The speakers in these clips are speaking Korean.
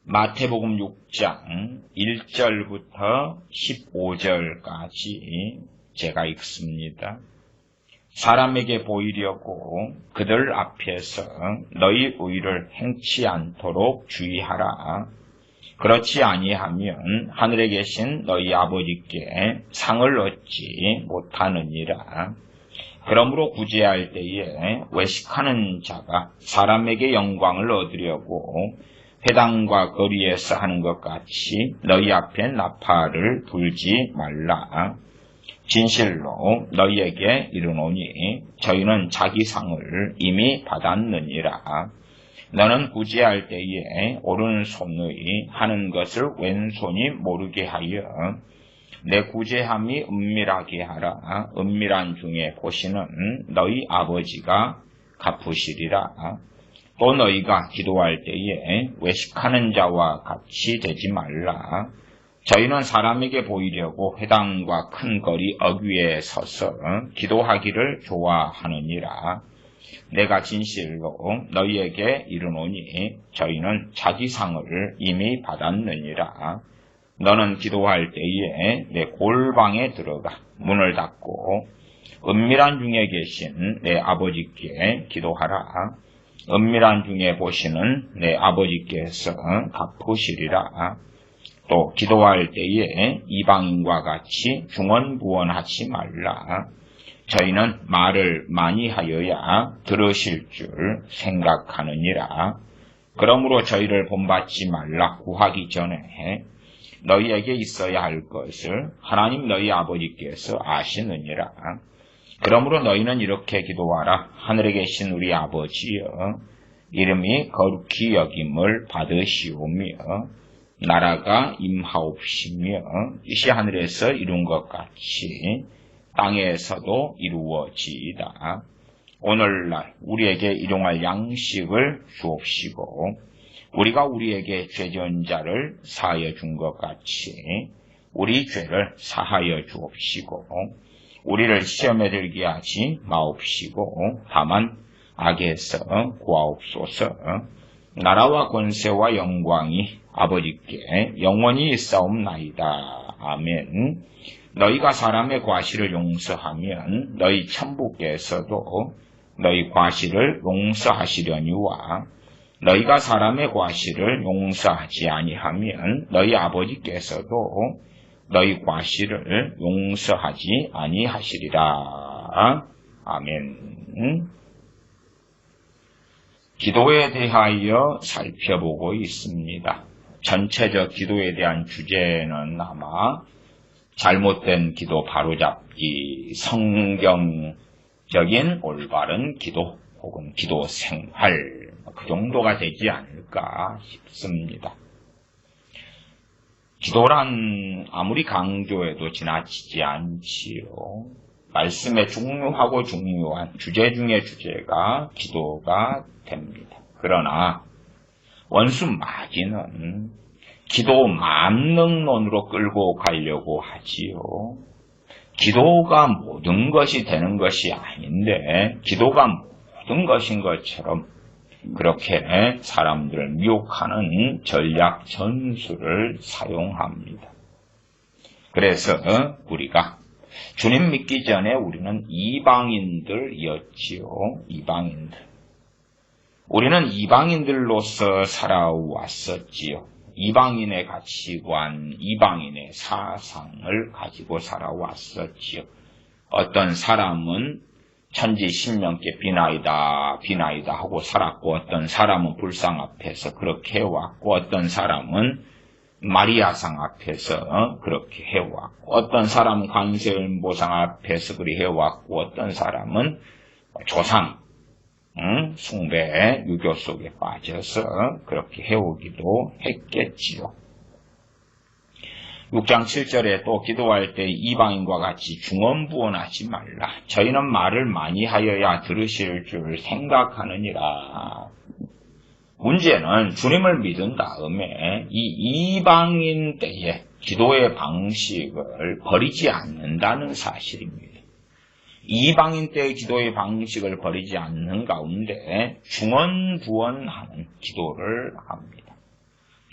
마태복음 6장 1절부터 15절까지 제가 읽습니다. 사람에게 보이려고 그들 앞에서 너희 의를 행치 않도록 주의하라. 그렇지 아니하면 하늘에 계신 너희 아버지께 상을 얻지 못하느니라. 그러므로 구제할 때에 외식하는 자가 사람에게 영광을 얻으려고 회당과 거리에서 하는 것 같이 너희 앞에 나팔을 불지 말라. 진실로 너희에게 이르노니 저희는 자기 상을 이미 받았느니라. 너는 구제할 때에 오른손의 하는 것을 왼손이 모르게 하여 내 구제함이 은밀하게 하라. 은밀한 중에 보시는 너희 아버지가 갚으시리라. 또 너희가 기도할 때에 외식하는 자와 같이 되지 말라. 저희는 사람에게 보이려고 회당과 큰 거리 어귀에 서서 기도하기를 좋아하느니라. 내가 진실로 너희에게 이르노니 저희는 자기 상을 이미 받았느니라. 너는 기도할 때에 내 골방에 들어가 문을 닫고 은밀한 중에 계신 내 아버지께 기도하라. 은밀한 중에 보시는 내 아버지께서 갚으시리라. 또 기도할 때에 이방인과 같이 중언부언하지 말라. 저희는 말을 많이 하여야 들으실 줄 생각하느니라. 그러므로 저희를 본받지 말라. 구하기 전에 너희에게 있어야 할 것을 하나님 너희 아버지께서 아시느니라. 그러므로 너희는 이렇게 기도하라. 하늘에 계신 우리 아버지여, 이름이 거룩히 여김을 받으시오며 나라가 임하옵시며 뜻이 하늘에서 이룬 것 같이 땅에서도 이루어지이다. 오늘날 우리에게 일용할 양식을 주옵시고 우리가 우리에게 죄지은 자를 사하여 준 것 같이 우리 죄를 사하여 주옵시고 우리를 시험에 들게 하지 마옵시고 다만 악에서 구하옵소서. 나라와 권세와 영광이 아버지께 영원히 있사옵나이다. 아멘. 너희가 사람의 과실을 용서하면 너희 천부께서도 너희 과실을 용서하시려니와 너희가 사람의 과실을 용서하지 아니하면 너희 아버지께서도 너희 과실을 용서하지 아니하시리라. 아멘. 기도에 대하여 살펴보고 있습니다. 전체적 기도에 대한 주제는 아마 잘못된 기도 바로잡기, 성경적인 올바른 기도 혹은 기도 생활, 그 정도가 되지 않을까 싶습니다. 기도란 아무리 강조해도 지나치지 않지요. 말씀에 중요하고 중요한 주제 중의 주제가 기도가 됩니다. 그러나 원수 마귀는 기도 만능론으로 끌고 가려고 하지요. 기도가 모든 것이 되는 것이 아닌데 기도가 모든 것인 것처럼 그렇게 사람들을 미혹하는 전략 전술을 사용합니다. 그래서 우리가 주님 믿기 전에 우리는 이방인들이었지요. 이방인들. 우리는 이방인들로서 살아왔었지요. 이방인의 가치관, 이방인의 사상을 가지고 살아왔었지요. 어떤 사람은 천지 신명께 비나이다 하고 살았고 어떤 사람은 불상 앞에서 그렇게 해왔고 어떤 사람은 마리아상 앞에서 그렇게 해왔고 어떤 사람은 관세음보상 앞에서 그리 해왔고 어떤 사람은 조상 숭배 유교 속에 빠져서 그렇게 해오기도 했겠지요. 6장 7절에 또 기도할 때 이방인과 같이 중언부언하지 말라. 저희는 말을 많이 하여야 들으실 줄 생각하느니라. 문제는 주님을 믿은 다음에 이 이방인 때에 기도의 방식을 버리지 않는다는 사실입니다. 이방인 때의 기도의 방식을 버리지 않는 가운데 중언부언하는 기도를 합니다.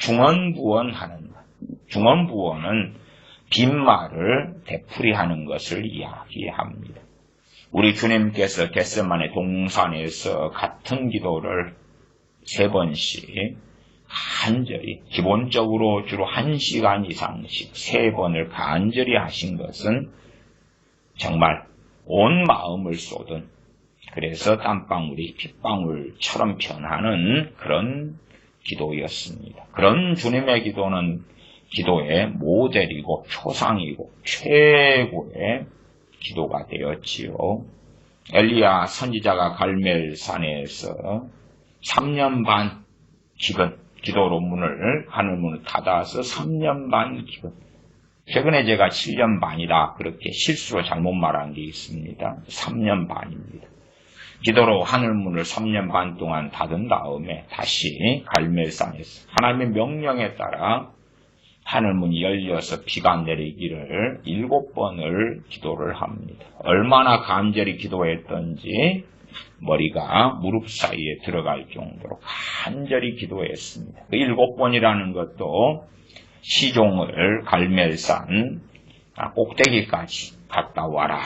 중언부언하는 것. 중언부언은 빈말을 되풀이하는 것을 이야기합니다. 우리 주님께서 겟세마네 동산에서 같은 기도를 3번씩 간절히, 기본적으로 주로 1시간 이상씩 3번을 간절히 하신 것은 정말 온 마음을 쏟은, 그래서 땀방울이 핏방울처럼 변하는 그런 기도였습니다. 그런 주님의 기도는 기도의 모델이고 초상이고 최고의 기도가 되었지요. 엘리야 선지자가 갈멜산에서 3년 반 기근, 기도로 하늘문을 닫아서 3년 반 기근. 최근에 제가 7년 반이다 그렇게 실수로 잘못 말한 게 있습니다. 3년 반입니다. 기도로 하늘문을 3년 반 동안 닫은 다음에 다시 갈멜산에서 하나님의 명령에 따라 하늘문이 열려서 비가 내리기를 7번을 기도를 합니다. 얼마나 간절히 기도했던지 머리가 무릎 사이에 들어갈 정도로 간절히 기도했습니다. 그 7번이라는 것도 시종을 갈멜산 꼭대기까지 갔다 와라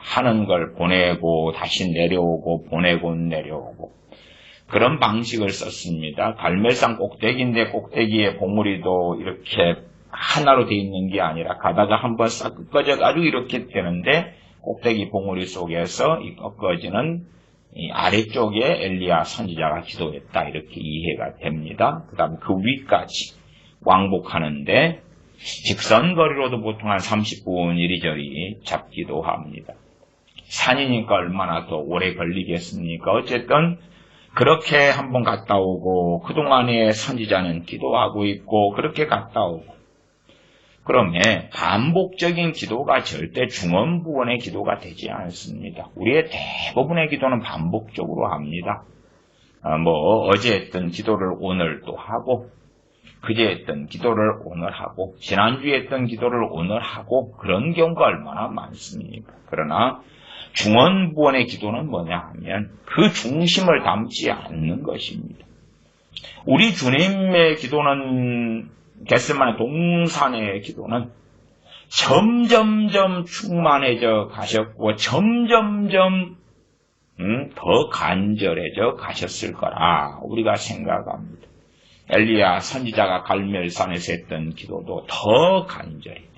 하는 걸 보내고 다시 내려오고 보내고 내려오고 그런 방식을 썼습니다. 갈멜산 꼭대기인데 꼭대기에 봉우리도 이렇게 하나로 되어 있는 게 아니라 가다가 한번 싹 꺾어져가지고 이렇게 되는데 꼭대기 봉우리 속에서 이 꺾어지는 이 아래쪽에 엘리야 선지자가 기도했다 이렇게 이해가 됩니다. 그 다음에 그 위까지 왕복하는데 직선거리로도 보통 한 30분 이리저리 잡기도 합니다. 산이니까 얼마나 더 오래 걸리겠습니까? 어쨌든 그렇게 한번 갔다 오고 그동안에 선지자는 기도하고 있고 그렇게 갔다 오고 그러면 반복적인 기도가 절대 중언부언의 기도가 되지 않습니다. 우리의 대부분의 기도는 반복적으로 합니다. 어제 했던 기도를 오늘 또 하고 그제 했던 기도를 오늘 하고 지난주에 했던 기도를 오늘 하고 그런 경우가 얼마나 많습니까? 그러나 중언부언의 기도는 뭐냐 하면 그 중심을 담지 않는 것입니다. 우리 주님의 기도는 겟세마네 동산의 기도는 점점점 충만해져 가셨고 점점점 더 간절해져 가셨을 거라 우리가 생각합니다. 엘리야 선지자가 갈멜산에서 했던 기도도 더 간절히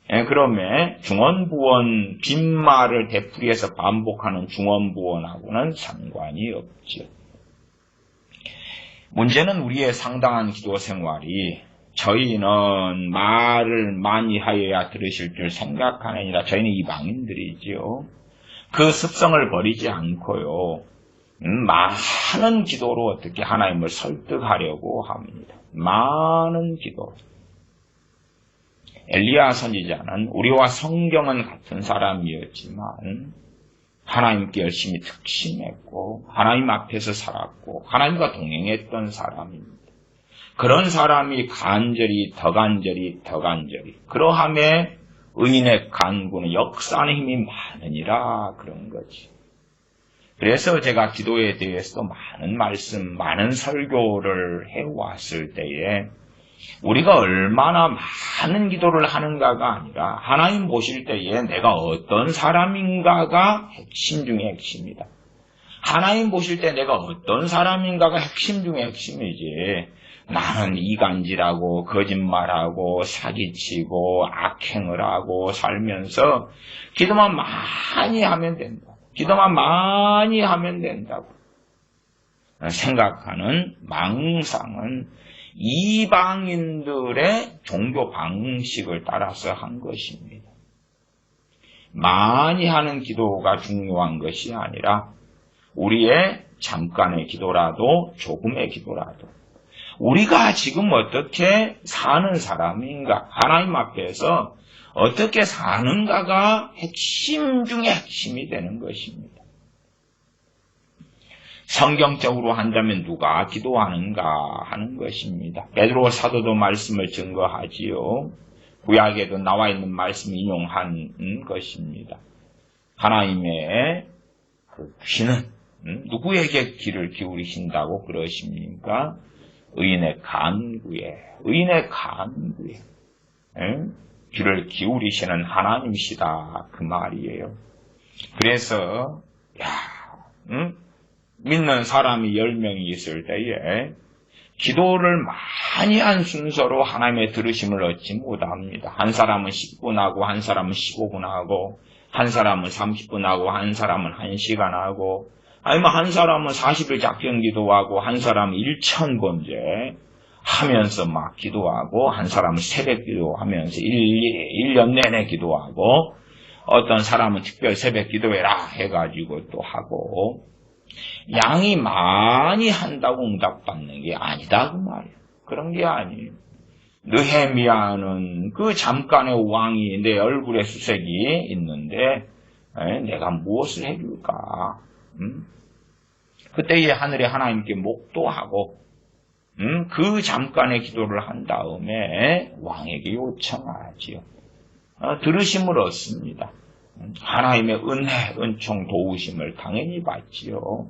그러면 중언부언 빈말을 되풀이해서 반복하는 중언부언하고는 상관이 없죠. 문제는 우리의 상당한 기도 생활이 저희는 말을 많이 하여야 들으실 줄 생각하느니라 저희는 이방인들이지요. 그 습성을 버리지 않고요. 많은 기도로 어떻게 하나님을 설득하려고 합니다. 많은 기도. 엘리야 선지자는 우리와 성경은 같은 사람이었지만 하나님께 열심히 특심했고 하나님 앞에서 살았고 하나님과 동행했던 사람입니다. 그런 사람이 더 간절히 그러함에 의인의 간구는 역사하는 힘이 많으니라 그런 거지. 그래서 제가 기도에 대해서도 많은 말씀, 많은 설교를 해왔을 때에 우리가 얼마나 많은 기도를 하는가가 아니라 하나님 보실 때에 내가 어떤 사람인가가 핵심 중에 핵심이다. 하나님 보실 때 내가 어떤 사람인가가 핵심 중에 핵심이지. 나는 이간질하고 거짓말하고 사기치고 악행을 하고 살면서 기도만 많이 하면 된다. 기도만 많이 하면 된다고 생각하는 망상은 이방인들의 종교 방식을 따라서 한 것입니다. 많이 하는 기도가 중요한 것이 아니라 우리의 잠깐의 기도라도 조금의 기도라도 우리가 지금 어떻게 사는 사람인가 하나님 앞에서 어떻게 사는가가 핵심 중에 핵심이 되는 것입니다. 성경적으로 한다면 누가 기도하는가 하는 것입니다. 베드로 사도도 말씀을 증거하지요. 구약에도 나와 있는 말씀 인용한 것입니다. 하나님의 그 귀는 누구에게 귀를 기울이신다고 그러십니까? 의인의 간구에 귀를 기울이시는 하나님이시다 그 말이에요. 그래서 믿는 사람이 10명이 있을 때에 기도를 많이 한 순서로 하나님의 들으심을 얻지 못합니다. 한 사람은 10분 하고, 한 사람은 15분 하고, 한 사람은 30분 하고, 한 사람은 1시간 하고, 아니면 한 사람은 40일 작정 기도하고, 한 사람은 1000번째 하면서 막 기도하고, 한 사람은 새벽 기도하면서 1년 내내 기도하고, 어떤 사람은 특별 새벽 기도해라 해가지고 또 하고, 양이 많이 한다고 응답받는 게 아니다 그 말이에요. 그런 게 아니에요. 느헤미야는 그 잠깐의 왕이 내 얼굴에 수색이 있는데 내가 무엇을 해줄까? 그때에 하늘의 하나님께 목도하고 그 잠깐의 기도를 한 다음에 왕에게 요청하지요. 들으심을 얻습니다. 하나님의 은혜, 은총, 도우심을 당연히 받지요.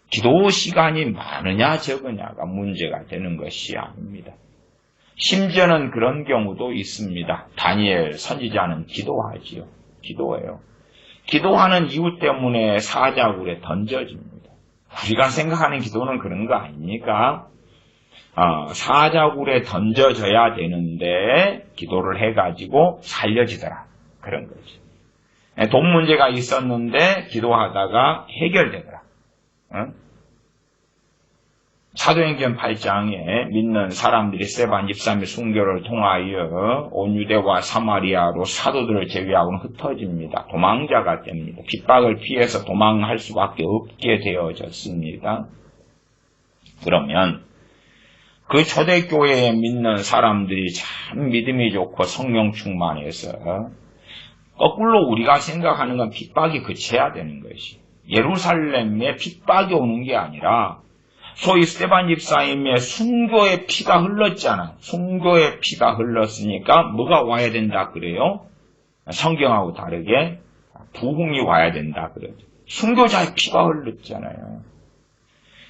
기도 시간이 많으냐 적으냐가 문제가 되는 것이 아닙니다. 심지어는 그런 경우도 있습니다. 다니엘 선지자는 기도하지요. 기도해요. 기도하는 이유 때문에 사자굴에 던져집니다. 우리가 생각하는 기도는 그런 거 아닙니까? 사자굴에 던져져야 되는데 기도를 해가지고 살려지더라. 그런 거죠. 돈 문제가 있었는데 기도하다가 해결되더라. 사도행전 8장에 믿는 사람들이 스데반 집사의 순교를 통하여 온 유대와 사마리아로 사도들을 제외하고는 흩어집니다. 도망자가 됩니다. 핍박을 피해서 도망할 수밖에 없게 되어졌습니다. 그러면 그 초대교회에 믿는 사람들이 참 믿음이 좋고 성령 충만해서 거꾸로 우리가 생각하는 건 핍박이 그쳐야 되는 것이 예루살렘에 핍박이 오는 게 아니라 소위 스데반 집사님의 순교의 피가 흘렀잖아. 순교의 피가 흘렀으니까 뭐가 와야 된다 그래요? 성경하고 다르게 부흥이 와야 된다 그러죠. 순교자의 피가 흘렀잖아요.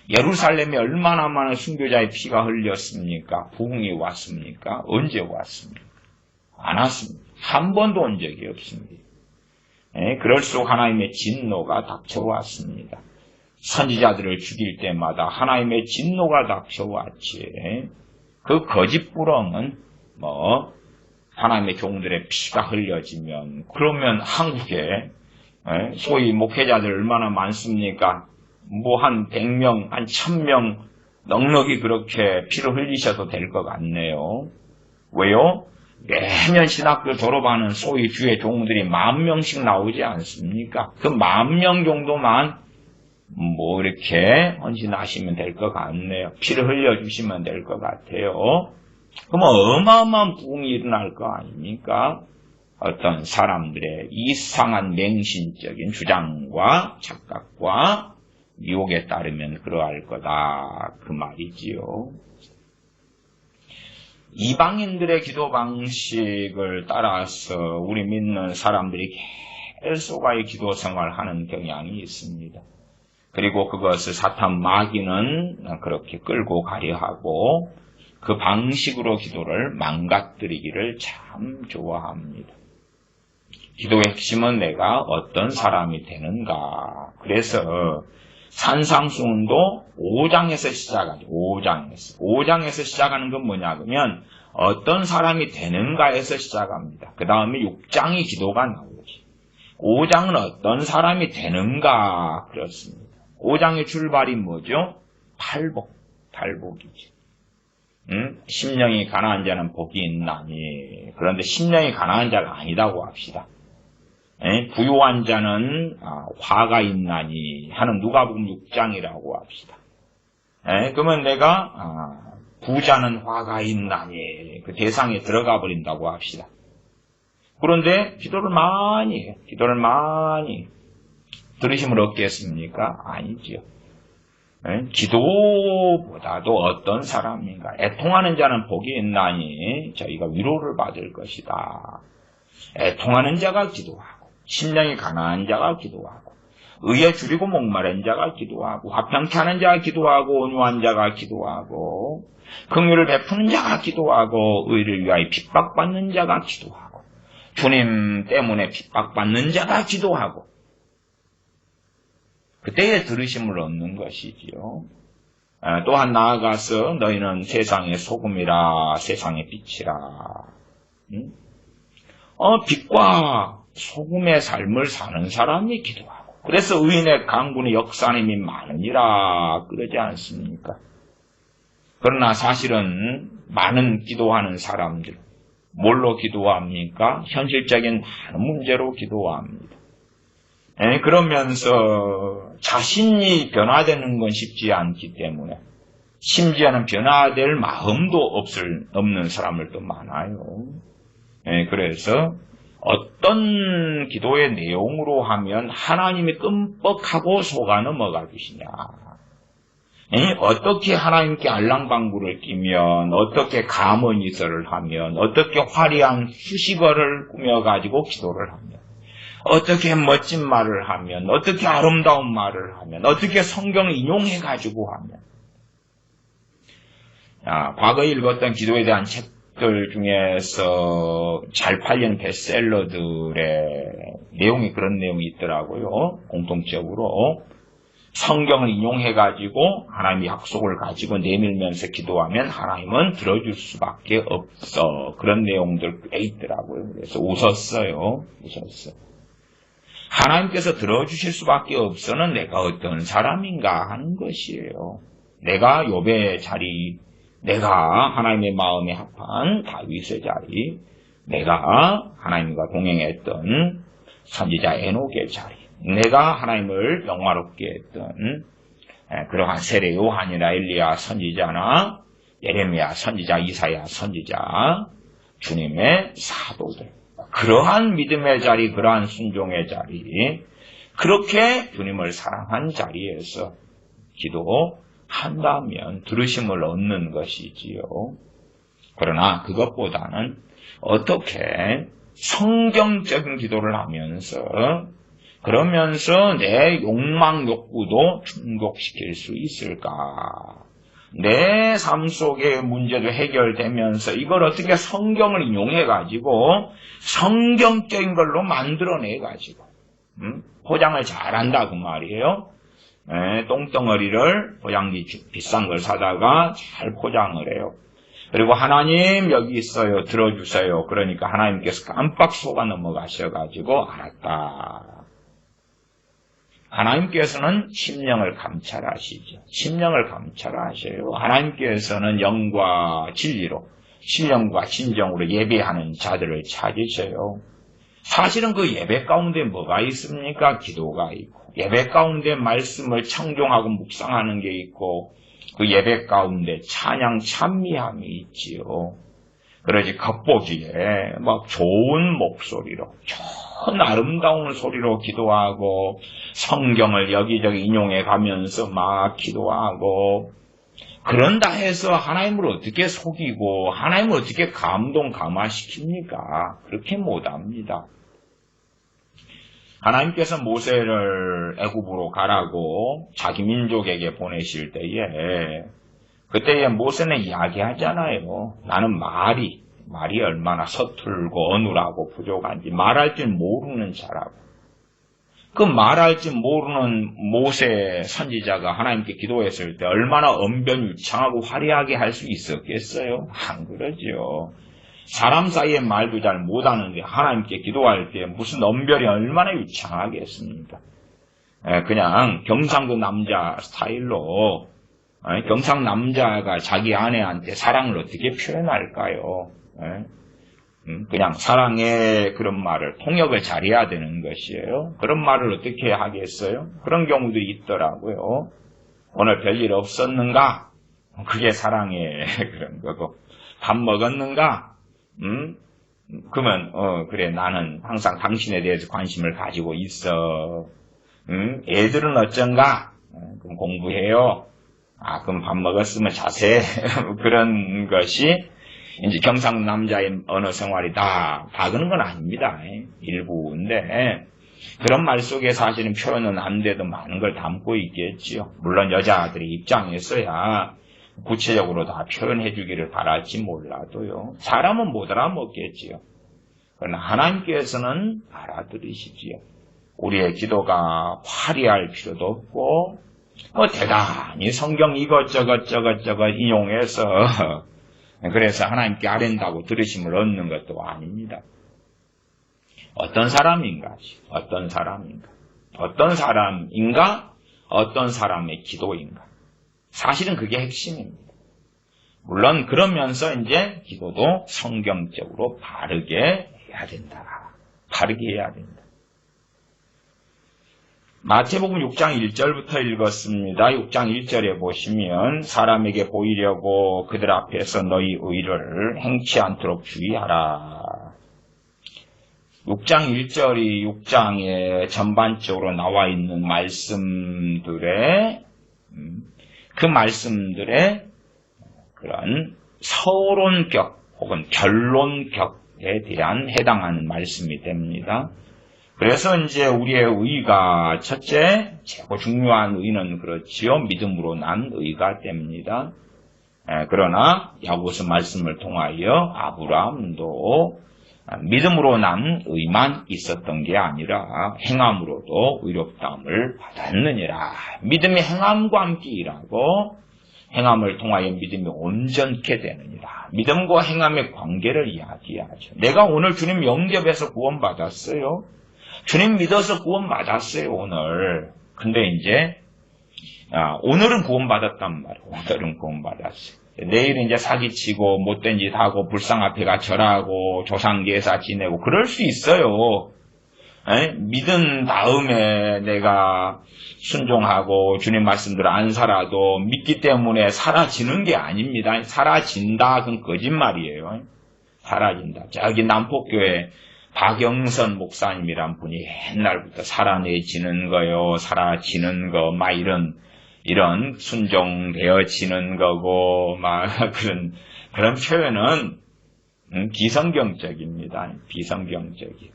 예루살렘에 얼마나 많은 순교자의 피가 흘렸습니까? 부흥이 왔습니까? 언제 왔습니까? 안 왔습니다. 한 번도 온 적이 없습니다. 그럴수록 하나님의 진노가 닥쳐왔습니다. 선지자들을 죽일 때마다 하나님의 진노가 닥쳐왔지. 그 거짓부렁은 하나님의 종들의 피가 흘려지면 그러면 한국에 소위 목회자들 얼마나 많습니까? 한 100명, 한 1000명 넉넉히 그렇게 피를 흘리셔도 될 것 같네요. 왜요? 매년 신학교 졸업하는 소위 주의 종들이 10,000명씩 나오지 않습니까? 그 10,000명 정도만 이렇게 헌신하시면 될 것 같네요. 피를 흘려주시면 될 것 같아요. 그럼 어마어마한 부흥이 일어날 거 아닙니까? 어떤 사람들의 이상한 맹신적인 주장과 착각과 유혹에 따르면 그러할 거다. 그 말이지요. 이방인들의 기도 방식을 따라서 우리 믿는 사람들이 계속의 기도 생활하는 경향이 있습니다. 그리고 그것을 사탄 마귀는 그렇게 끌고 가려 하고 그 방식으로 기도를 망가뜨리기를 참 좋아합니다. 기도의 핵심은 내가 어떤 사람이 되는가. 그래서 산상수훈도 5장에서 시작하죠. 5장에서 시작하는 건 뭐냐 그러면 어떤 사람이 되는가에서 시작합니다. 그 다음에 6장이 기도가 나오지. 5장은 어떤 사람이 되는가 그렇습니다. 5장의 출발이 뭐죠? 팔복이지. 심령이 가난한 자는 복이 있나니. 그런데 심령이 가난한 자가 아니다고 합시다. 부유한 자는 화가 있나니 하는 누가복음 6장이라고 합시다. 그러면 내가 부자는 화가 있나니 그 대상에 들어가 버린다고 합시다. 그런데 기도를 많이 해요. 기도를 많이 들으심을 얻겠습니까? 아니지요. 기도보다도 어떤 사람인가? 애통하는 자는 복이 있나니 저희가 위로를 받을 것이다. 애통하는 자가 기도하고 심령이 가난한 자가 기도하고 의에 줄이고 목마른 자가 기도하고, 화평케 하는 자가 기도하고, 온유한 자가 기도하고, 긍휼을 베푸는 자가 기도하고, 의를 위하여 핍박받는 자가 기도하고, 주님 때문에 핍박받는 자가 기도하고, 그때에 들으심을 얻는 것이지요. 또한 나아가서 너희는 세상의 소금이라, 세상의 빛이라. 빛과 소금의 삶을 사는 사람이 기도하고, 그래서 의인의 강군의 역사님이 많으니라 그러지 않습니까? 그러나 사실은 많은 기도하는 사람들, 뭘로 기도합니까? 현실적인 많은 문제로 기도합니다. 그러면서 자신이 변화되는 건 쉽지 않기 때문에, 심지어는 변화될 마음도 없는 사람들도 많아요. 그래서 어떤 기도의 내용으로 하면 하나님이 끔뻑하고 속아 넘어가 주시냐, 어떻게 하나님께 알랑방구를 끼면, 어떻게 감언이설을 하면, 어떻게 화려한 수식어를 꾸며가지고 기도를 하면, 어떻게 멋진 말을 하면, 어떻게 아름다운 말을 하면, 어떻게 성경을 인용해가지고 하면. 과거에 읽었던 기도에 대한 책들 중에서 잘 팔린 베스트셀러들의 내용이 그런 내용이 있더라고요. 공통적으로. 성경을 인용해가지고 하나님의 약속을 가지고 내밀면서 기도하면 하나님은 들어줄 수밖에 없어. 그런 내용들 꽤 있더라고요. 그래서 웃었어요. 하나님께서 들어주실 수밖에 없어는 내가 어떤 사람인가 하는 것이에요. 내가 욥의 자리, 내가 하나님의 마음에 합한 다윗의 자리, 내가 하나님과 동행했던 선지자 에녹의 자리, 내가 하나님을 영화롭게 했던 그러한 세례 요한이나 엘리야 선지자나 예레미야 선지자, 이사야 선지자, 주님의 사도들, 그러한 믿음의 자리, 그러한 순종의 자리, 그렇게 주님을 사랑한 자리에서 기도한다면 들으심을 얻는 것이지요. 그러나 그것보다는 어떻게 성경적인 기도를 하면서, 그러면서 내 욕망 욕구도 충족시킬 수 있을까? 내 삶 속의 문제도 해결되면서 이걸 어떻게 성경을 인용해가지고 성경적인 걸로 만들어내가지고 포장을 잘한다 그 말이에요. 똥덩어리를 포장지 비싼 걸 사다가 잘 포장을 해요. 그리고 하나님 여기 있어요, 들어주세요. 그러니까 하나님께서 깜빡 속아 넘어가셔가지고 알았다. 하나님께서는 심령을 감찰하시죠. 심령을 감찰하셔요. 하나님께서는 영과 진리로, 신령과 진정으로 예배하는 자들을 찾으셔요. 사실은 그 예배 가운데 뭐가 있습니까? 기도가 있고, 예배 가운데 말씀을 청종하고 묵상하는 게 있고, 그 예배 가운데 찬양 찬미함이 있지요. 그러지 겉보기에 막 좋은 목소리로, 좋은 아름다운 소리로 기도하고 성경을 여기저기 인용해 가면서 막 기도하고, 그런다 해서 하나님을 어떻게 속이고 하나님을 어떻게 감동감화시킵니까? 그렇게 못합니다. 하나님께서 모세를 애굽으로 가라고 자기 민족에게 보내실 때에, 그때에 모세는 이야기하잖아요. 나는 말이 얼마나 서툴고 어눌하고 부족한지, 말할 줄 모르는 자라고. 그 말할 줄 모르는 모세 선지자가 하나님께 기도했을 때 얼마나 언변유창하고 화려하게 할 수 있었겠어요? 안 그러죠. 사람 사이에 말도 잘 못하는데 하나님께 기도할 때 무슨 언변이 얼마나 유창하겠습니까? 그냥 경상도 남자 스타일로, 경상 남자가 자기 아내한테 사랑을 어떻게 표현할까요? 그냥 사랑의 그런 말을, 통역을 잘해야 되는 것이에요. 그런 말을 어떻게 하겠어요? 그런 경우들이 있더라고요. 오늘 별일 없었는가? 그게 사랑의 그런 거고. 밥 먹었는가? 그러면 그래, 나는 항상 당신에 대해서 관심을 가지고 있어. 애들은 어쩐가? 그럼 공부해요. 그럼 밥 먹었으면 자세. 그런 것이 이제 경상 남자의 언어 생활이다. 다 그런 건 아닙니다. 일부인데, 그런 말 속에 사실은 표현은 안 돼도 많은 걸 담고 있겠지요. 물론 여자들의 입장에서야 구체적으로 다 표현해 주기를 바랄지 몰라도요. 사람은 못 알아먹겠지요. 그러나 하나님께서는 알아들으시지요. 우리의 기도가 화려할 필요도 없고 대단히 성경 이것저것 인용해서 그래서 하나님께 아랜다고 들으심을 얻는 것도 아닙니다. 어떤 사람인가? 어떤 사람의 기도인가? 사실은 그게 핵심입니다. 물론 그러면서 이제 기도도 성경적으로 바르게 해야 된다. 마태복음 6장 1절부터 읽었습니다. 6장 1절에 보시면 사람에게 보이려고 그들 앞에서 너희 의를 행치 않도록 주의하라. 6장 1절이 6장에 전반적으로 나와 있는 말씀들의 그런 서론격 혹은 결론격에 대한 해당하는 말씀이 됩니다. 그래서 이제 우리의 의가 첫째, 최고 중요한 의는 그렇지요. 믿음으로 난 의가 됩니다. 그러나 야고보서 말씀을 통하여 아브라함도 믿음으로 난 의만 있었던 게 아니라 행함으로도 의롭다함을 받았느니라. 믿음이 행함과 함께 일하고 행함을 통하여 믿음이 온전케 되느니라. 믿음과 행함의 관계를 이야기하죠. 내가 오늘 주님 영접해서 구원받았어요. 주님 믿어서 구원받았어요, 오늘. 근데 이제, 오늘은 구원받았단 말이에요. 오늘은 구원받았어요. 내일은 이제 사기치고, 못된 짓 하고, 불상 앞에 가 절하고, 조상제사 지내고, 그럴 수 있어요. 믿은 다음에 내가 순종하고, 주님 말씀대로 안 살아도, 믿기 때문에 사라지는 게 아닙니다. 사라진다, 그건 거짓말이에요. 사라진다. 저기 남포교회, 박영선 목사님이란 분이 옛날부터 살아내지는 거요, 사라지는 거, 막 이런 순종되어지는 거고, 막 그런 표현은 비성경적입니다. 비성경적이에요.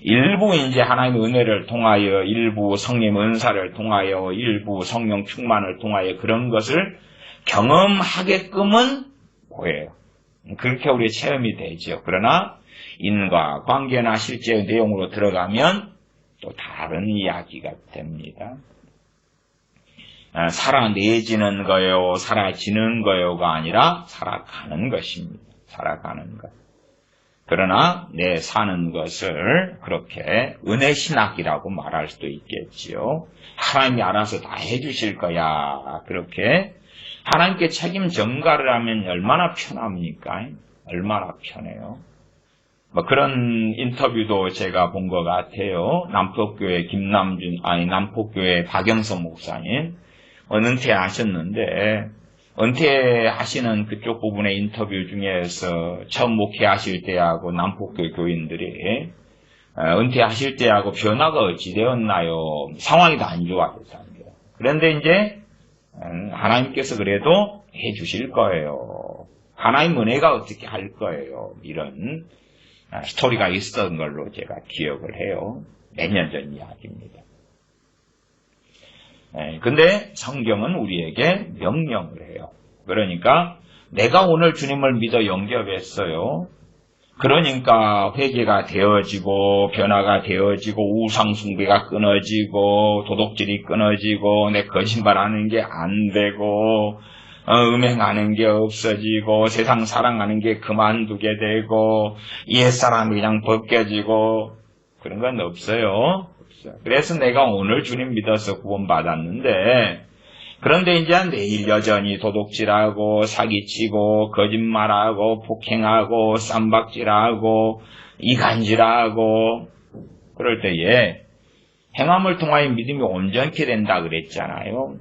일부 이제 하나님의 은혜를 통하여, 일부 성령 은사를 통하여, 일부 성령 충만을 통하여 그런 것을 경험하게끔은 보여요. 그렇게 우리의 체험이 되죠. 그러나 인과 관계나 실제 내용으로 들어가면 또 다른 이야기가 됩니다. 살아내지는 거요, 사라지는 거요가 아니라 살아가는 것입니다. 살아가는 것. 그러나 내 사는 것을 그렇게 은혜신학이라고 말할 수도 있겠지요. 하나님이 알아서 다 해주실 거야. 그렇게 하나님께 책임 전가를 하면 얼마나 편합니까? 얼마나 편해요. 그런 인터뷰도 제가 본 것 같아요. 남포교회 남포교회 박영선 목사님 은퇴하셨는데, 은퇴하시는 그쪽 부분의 인터뷰 중에서 처음 목회하실 때하고 남포교회 교인들이 은퇴하실 때하고 변화가 어찌 되었나요? 상황이 더 안 좋아졌답니다. 그런데 이제 하나님께서 그래도 해주실 거예요. 하나님 은혜가 어떻게 할 거예요. 이런 스토리가 있었던 걸로 제가 기억을 해요. 몇 년 전 이야기입니다. 근데 성경은 우리에게 명령을 해요. 그러니까 내가 오늘 주님을 믿어 영접했어요. 그러니까 회개가 되어지고 변화가 되어지고 우상숭배가 끊어지고 도둑질이 끊어지고 내 거짓말하는 게 안 되고 음행하는 게 없어지고 세상 사랑하는 게 그만두게 되고 옛사람이 그냥 벗겨지고 그런 건 없어요. 그래서 내가 오늘 주님 믿어서 구원받았는데, 그런데 이제 내일 여전히 도둑질하고 사기치고 거짓말하고 폭행하고 쌈박질하고 이간질하고 그럴 때에 행함을 통하여 믿음이 온전케 된다 그랬잖아요.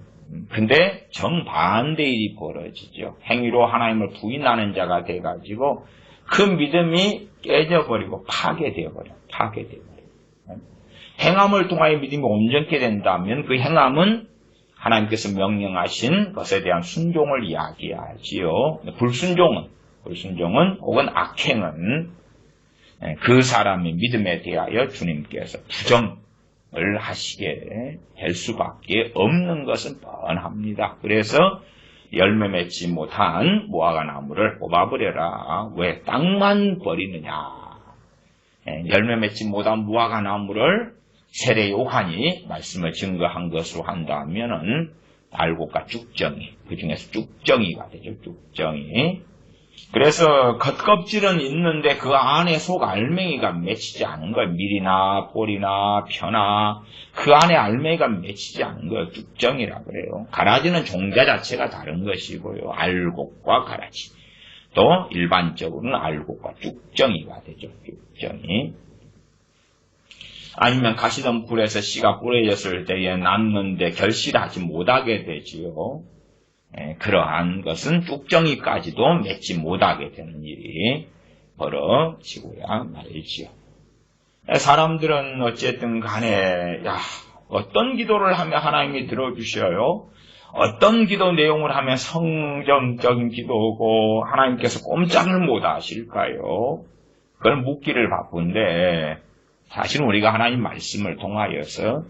근데 정반대의 일이 벌어지죠. 행위로 하나님을 부인하는 자가 돼가지고 그 믿음이 깨져버리고 파괴되어버려요. 행함을 통하여 믿음이 온전케 된다면 그 행함은 하나님께서 명령하신 것에 대한 순종을 이야기하지요. 불순종은 혹은 악행은 그 사람의 믿음에 대하여 주님께서 하시게 될 수밖에 없는 것은 뻔합니다. 그래서 열매 맺지 못한 무화과 나무를 뽑아버려라. 왜 땅만 버리느냐. 열매 맺지 못한 무화과 나무를 세례 요한이 말씀을 증거한 것으로 한다면은 알곡과 쭉정이, 그 중에서 쭉정이가 되죠. 쭉정이. 그래서 겉껍질은 있는데 그 안에 속 알맹이가 맺히지 않은 거예요. 밀이나 볼이나 펴나 그 안에 알맹이가 맺히지 않은 거예요. 쭉정이라 그래요. 가라지는 종자 자체가 다른 것이고요. 알곡과 가라지. 또 일반적으로는 알곡과 쭉정이가 되죠. 쭉정이. 아니면 가시덤불에서 씨가 뿌려졌을 때에 남는데 결실하지 못하게 되지요. 그러한 것은 쭉정이까지도 맺지 못하게 되는 일이 벌어지고야 말이지요. 사람들은 어쨌든 간에 어떤 기도를 하면 하나님이 들어주셔요. 어떤 기도 내용을 하면 성정적인 기도고 하나님께서 꼼짝을 못 하실까요? 그걸 묻기를 바쁜데 사실 우리가 하나님 말씀을 통하여서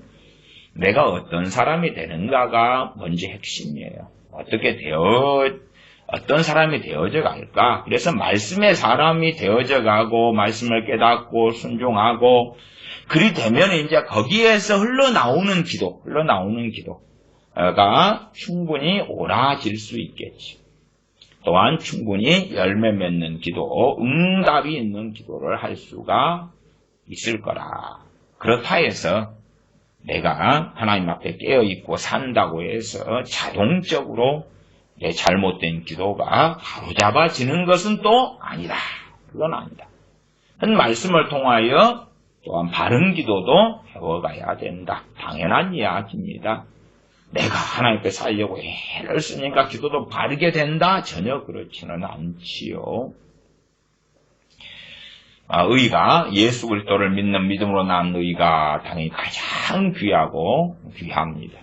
내가 어떤 사람이 되는가가 먼저 핵심이에요. 어떤 사람이 되어져 갈까? 그래서 말씀의 사람이 되어져 가고, 말씀을 깨닫고, 순종하고, 그리 되면 이제 거기에서 흘러나오는 기도가 충분히 옳아질 수 있겠지. 또한 충분히 열매 맺는 기도, 응답이 있는 기도를 할 수가 있을 거라. 그렇다 해서 내가 하나님 앞에 깨어있고 산다고 해서 자동적으로 내 잘못된 기도가 바로잡아지는 것은 또 아니다. 그건 아니다. 한 말씀을 통하여 또한 바른 기도도 해워가야 된다. 당연한 이야기입니다. 내가 하나님께 살려고 애를 쓰니까 기도도 바르게 된다? 전혀 그렇지는 않지요. 의가 예수 그리스도를 믿는 믿음으로 난 의가 당연히 가장 귀합니다.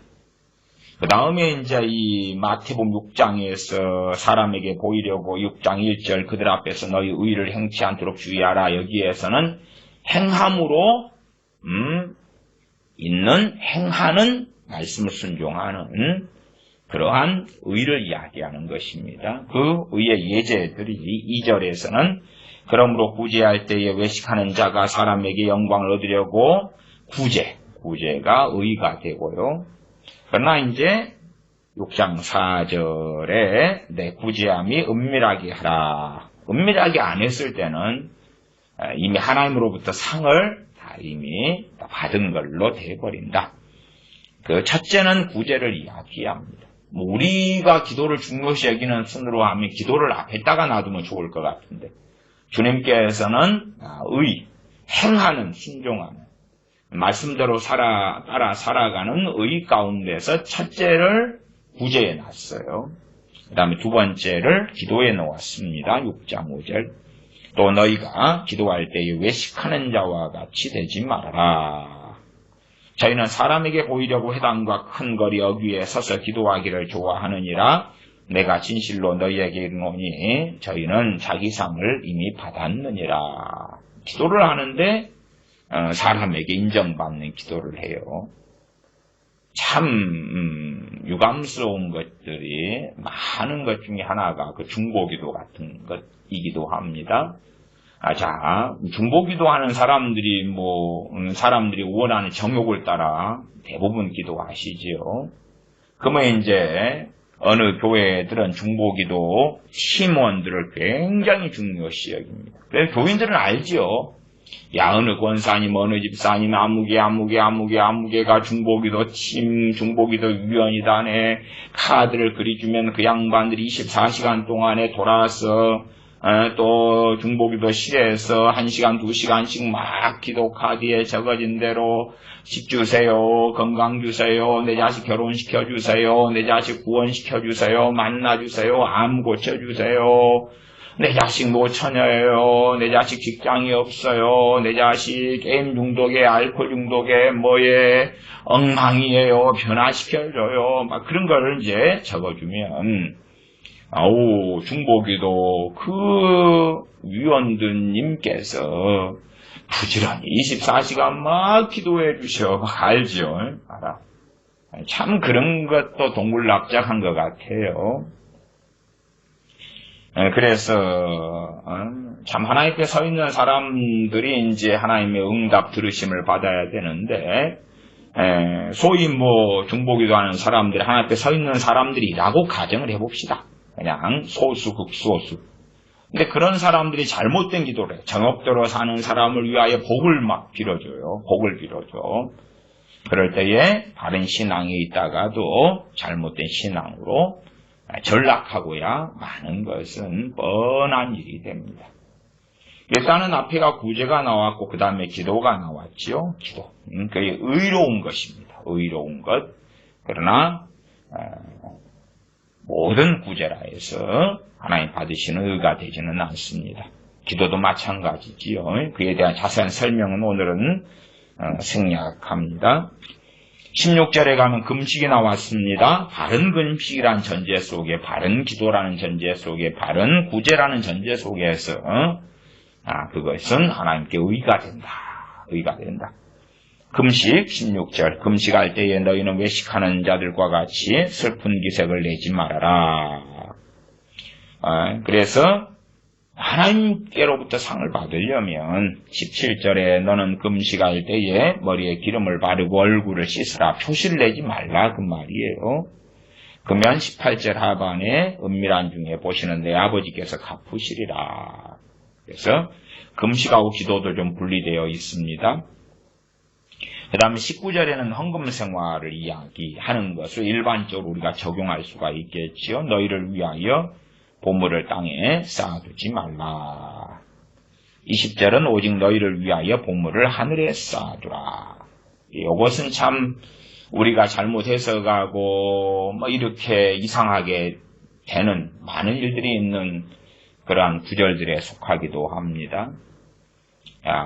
그 다음에 이제 이 마태복음 6장에서 사람에게 보이려고 6장 1절 그들 앞에서 너희 의를 행치 않도록 주의하라. 여기에서는 행함으로 행하는 말씀을 순종하는 그러한 의를 이야기하는 것입니다. 그 의의 예제들이 2절에서는 그러므로 구제할 때에 외식하는 자가 사람에게 영광을 얻으려고 구제가 의가 되고요. 그러나 이제 6장 4절에 내 구제함이 은밀하게 하라. 은밀하게 안 했을 때는 이미 하나님으로부터 상을 다 이미 받은 걸로 되어버린다. 그 첫째는 구제를 이야기합니다. 우리가 기도를 중요시 여기는 순으로 하면 기도를 앞에다가 놔두면 좋을 것 같은데 주님께서는 행하는, 순종하는, 말씀대로 따라 살아가는 의 가운데서 첫째를 구제해 놨어요. 그 다음에 두 번째를 기도해 놓았습니다. 6장 5절. 또 너희가 기도할 때에 외식하는 자와 같이 되지 말아라. 저희는 사람에게 보이려고 회당과 큰 거리 어귀에 서서 기도하기를 좋아하느니라. 내가 진실로 너희에게 이르노니 저희는 자기 상을 이미 받았느니라. 기도를 하는데 사람에게 인정받는 기도를 해요. 참 유감스러운 것들이 많은 것 중에 하나가 그 중보기도 같은 것이기도 합니다. 중보기도 하는 사람들이 사람들이 원하는 정욕을 따라 대부분 기도하시지요. 그러면 이제 어느 교회들은 중보기도 팀원들을 굉장히 중요시 여깁니다. 그래서 교인들은 알지요. 어느 권사님, 어느 집사님, 아무개가 중보기도 팀, 중보기도 위원이다네. 카드를 그려주면 그 양반들이 24시간 동안에 돌아서 또 중보기도실에서 1시간, 2시간씩 막 기도 카드에 적어진 대로 집 주세요, 건강 주세요, 내 자식 결혼시켜 주세요, 내 자식 구원시켜 주세요, 만나 주세요, 암 고쳐 주세요, 내 자식 노처녀예요, 내 자식 직장이 없어요, 내 자식 게임 중독에 알코올 중독에 엉망이에요, 변화시켜줘요. 막 그런 거를 이제 적어주면 중보기도 그 위원들님께서 부지런히 24시간 막 기도해 주셔. 알죠? 알아. 참 그런 것도 동물납작한 것 같아요. 그래서 참 하나님께 서 있는 사람들이 이제 하나님의 응답 들으심을 받아야 되는데 소위 뭐 중보기도 하는 사람들이 하나님께 서 있는 사람들이라고 가정을 해봅시다. 그냥 소수 극소수. 근데 그런 사람들이 잘못된 기도를 해. 정업대로 사는 사람을 위하여 복을 막 빌어줘요. 복을 빌어줘. 그럴 때에 바른 신앙이 있다가도 잘못된 신앙으로 전락하고야 많은 것은 뻔한 일이 됩니다. 일단은 앞에가 구제가 나왔고 그 다음에 기도가 나왔지요. 기도. 그게 의로운 것입니다. 의로운 것. 그러나 모든 구제라 해서 하나님 받으시는 의가 되지는 않습니다. 기도도 마찬가지지요. 그에 대한 자세한 설명은 오늘은 생략합니다. 16절에 가면 금식이 나왔습니다. 바른 금식이라는 전제 속에, 바른 기도라는 전제 속에, 바른 구제라는 전제 속에서 그것은 하나님께 의가 된다. 의가 된다. 금식 16절 금식할 때에 너희는 외식하는 자들과 같이 슬픈 기색을 내지 말아라. 그래서 하나님께로부터 상을 받으려면 17절에 너는 금식할 때에 머리에 기름을 바르고 얼굴을 씻으라. 표시를 내지 말라 그 말이에요. 그러면 18절 하반에 은밀한 중에 보시는 내 아버지께서 갚으시리라. 그래서 금식하고 기도도 좀 분리되어 있습니다. 그 다음에 19절에는 헌금 생활을 이야기하는 것을 일반적으로 우리가 적용할 수가 있겠지요. 너희를 위하여 보물을 땅에 쌓아두지 말라. 20절은 오직 너희를 위하여 보물을 하늘에 쌓아두라. 이것은 참 우리가 잘못해서 가고 이렇게 이상하게 되는 많은 일들이 있는 그러한 구절들에 속하기도 합니다.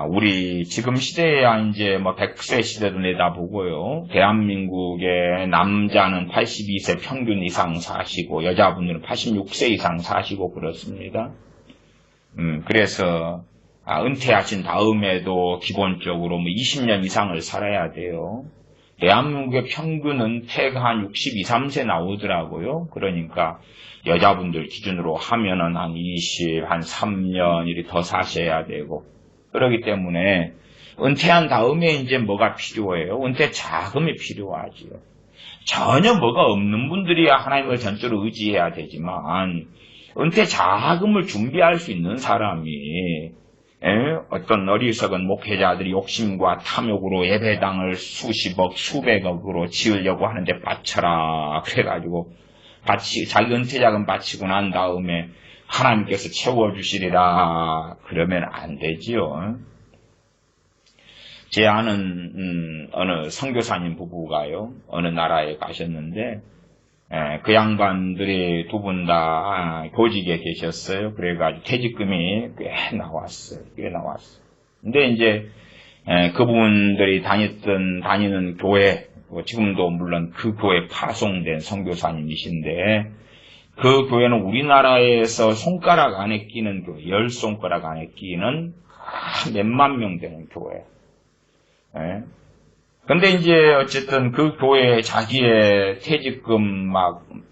우리 지금 시대에야 이제 100세 시대도 내다보고요. 대한민국의 남자는 82세 평균 이상 사시고 여자분들은 86세 이상 사시고 그렇습니다. 그래서 은퇴하신 다음에도 기본적으로 20년 이상을 살아야 돼요. 대한민국의 평균 은퇴가 한 62, 3세 나오더라고요. 그러니까 여자분들 기준으로 하면은 한 3년 이렇게 더 사셔야 되고 그렇기 때문에 은퇴한 다음에 이제 뭐가 필요해요? 은퇴 자금이 필요하지요. 전혀 뭐가 없는 분들이야 하나님을 전적으로 의지해야 되지만 은퇴 자금을 준비할 수 있는 사람이 어떤 어리석은 목회자들이 욕심과 탐욕으로 예배당을 수십억, 수백억으로 지으려고 하는데 바쳐라. 그래가지고 자기 은퇴 자금 바치고 난 다음에 하나님께서 채워주시리라. 그러면 안 되지요. 제 아는 어느 선교사님 부부가요. 어느 나라에 가셨는데 그 양반들이 두 분 다 교직에 계셨어요. 그래가지고 퇴직금이 꽤 나왔어요. 근데 이제 그분들이 다니는 교회, 지금도 물론 그 교회 파송된 선교사님이신데 그 교회는 우리나라에서 손가락 안에 끼는 교회, 10손가락 안에 끼는 몇만 명 되는 교회. 근데 이제 어쨌든 그 교회에 자기의 퇴직금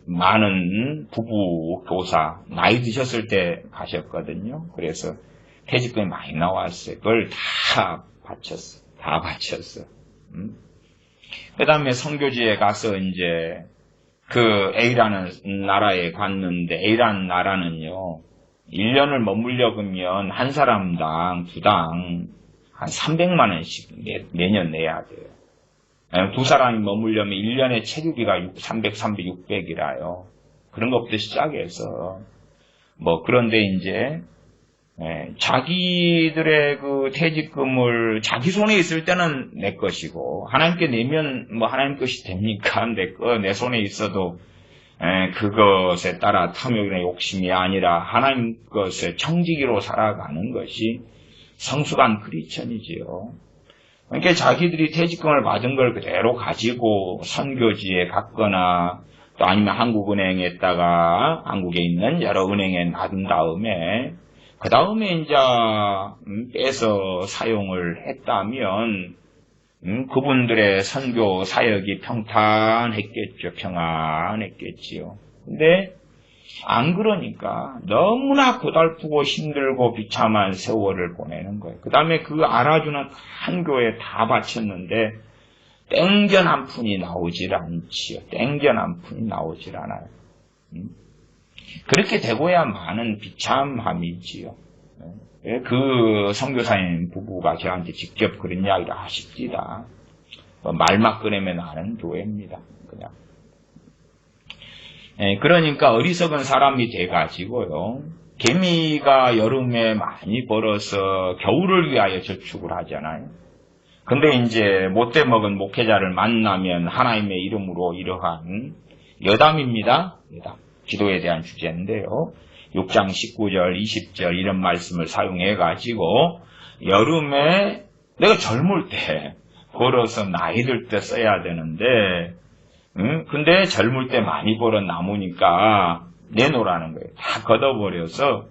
많은 부부 교사, 나이 드셨을 때 가셨거든요. 그래서 퇴직금이 많이 나왔어요. 그걸 다 바쳤어. 그 다음에 선교지에 가서 이제 그 A라는 나라에 갔는데 A라는 나라는요 1년을 머물려면 한 사람당 두당 한 300만 원씩 매년 내야 돼요. 두 사람이 머물려면 1년에 체류비가 300, 600이라요. 그런 것부터 시작해서 그런데 이제 자기들의 그 퇴직금을 자기 손에 있을 때는 내 것이고 하나님께 내면 하나님 것이 됩니까? 내 손에 있어도 그것에 따라 탐욕이나 욕심이 아니라 하나님 것에 청지기로 살아가는 것이 성숙한 크리스천이지요. 그러니까 자기들이 퇴직금을 받은 걸 그대로 가지고 선교지에 갔거나 또 아니면 한국은행에다가 한국에 있는 여러 은행에 놔둔 다음에 그 다음에 이제 빼서 사용을 했다면 그분들의 선교 사역이 평탄했겠죠. 평안했겠지요. 근데 안 그러니까 너무나 고달프고 힘들고 비참한 세월을 보내는 거예요. 그 다음에 그 알아주는 한 교회 다 바쳤는데 땡전 한 푼이 나오질 않지요. 땡전 한 푼이 나오질 않아요. 그렇게 되고야 많은 비참함이지요. 그 선교사님 부부가 저한테 직접 그런 이야기를 하십니다. 말막 꺼내면 아는 교회입니다. 그냥. 그러니까 어리석은 사람이 돼가지고요. 개미가 여름에 많이 벌어서 겨울을 위하여 저축을 하잖아요. 근데 이제 못돼 먹은 목회자를 만나면 하나님의 이름으로 이러한 여담입니다. 여담. 기도에 대한 주제인데요. 6장 19절, 20절 이런 말씀을 사용해가지고 여름에 내가 젊을 때 벌어서 나이 들 때 써야 되는데 근데 젊을 때 많이 벌은 남으니까 내놓으라는 거예요. 다 걷어버려서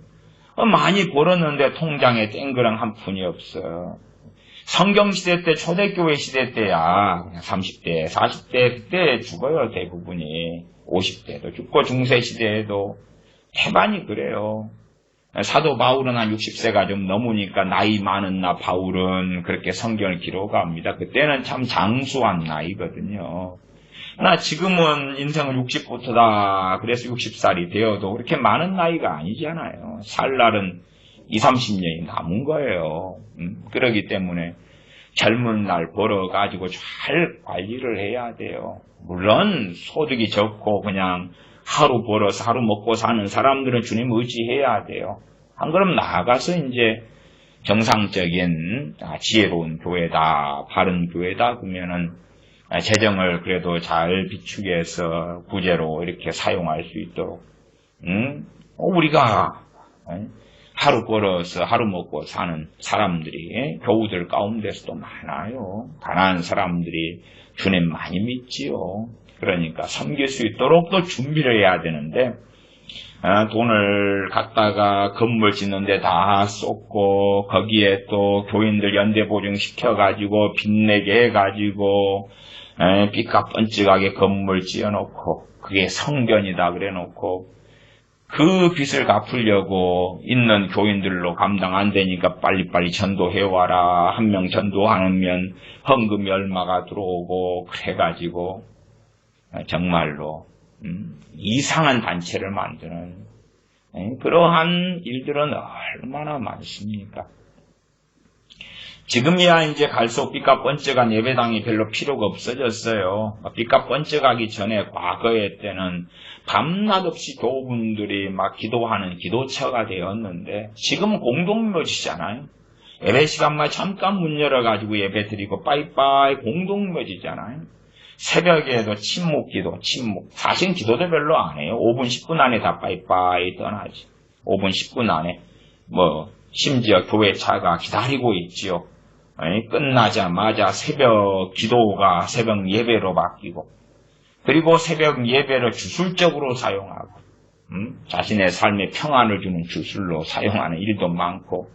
많이 벌었는데 통장에 땡그랑 한 푼이 없어. 성경시대 때 초대교회 시대 때야 30대, 40대 그때 죽어요. 대부분이. 50대도 죽고 중세시대에도 태반이 그래요. 사도 바울은 한 60세가 좀 넘으니까 나이 많은 나 바울은 그렇게 성경을 기록합니다. 그때는 참 장수한 나이거든요. 그러나 지금은 인생은 60부터다. 그래서 60살이 되어도 그렇게 많은 나이가 아니잖아요. 살 날은 20, 30년이 남은 거예요. 그러기 때문에 젊은 날 벌어가지고 잘 관리를 해야 돼요. 물론 소득이 적고 그냥 하루 벌어서 하루 먹고 사는 사람들은 주님 의지해야 돼요. 안 그러면 나가서 이제 정상적인 지혜로운 교회다, 바른 교회다 그러면은 재정을 그래도 잘 비축해서 구제로 이렇게 사용할 수 있도록 우리가 하루 벌어서 하루 먹고 사는 사람들이 교우들 가운데서도 많아요. 가난한 사람들이 주님 많이 믿지요. 그러니까 섬길 수 있도록 또 준비를 해야 되는데 돈을 갖다가 건물 짓는데 다 쏟고 거기에 또 교인들 연대보증 시켜가지고 빚내게 해가지고 빚값 번쩍하게 건물 지어놓고 그게 성견이다 그래놓고 그 빚을 갚으려고 있는 교인들로 감당 안 되니까 빨리빨리 전도해와라. 한 명 전도하면 헌금이 얼마가 들어오고 그래가지고 정말로 이상한 단체를 만드는 그러한 일들은 얼마나 많습니까? 지금이야 이제 갈수록 빚값 번쩍한 예배당이 별로 필요가 없어졌어요. 빚값 번쩍하기 전에 과거의 때는 밤낮 없이 교우분들이 막 기도하는 기도처가 되었는데 지금은 공동묘지잖아요. 예배 시간만 잠깐 문 열어가지고 예배 드리고 빠이빠이 공동묘지잖아요. 새벽에도 침묵기도 침묵. 사실 기도도 별로 안 해요. 5분 10분 안에 다 빠이빠이 떠나지. 5분 10분 안에 심지어 교회 차가 기다리고 있지요. 끝나자마자 새벽 기도가 새벽 예배로 바뀌고 그리고 새벽 예배를 주술적으로 사용하고 자신의 삶에 평안을 주는 주술로 사용하는 일도 많고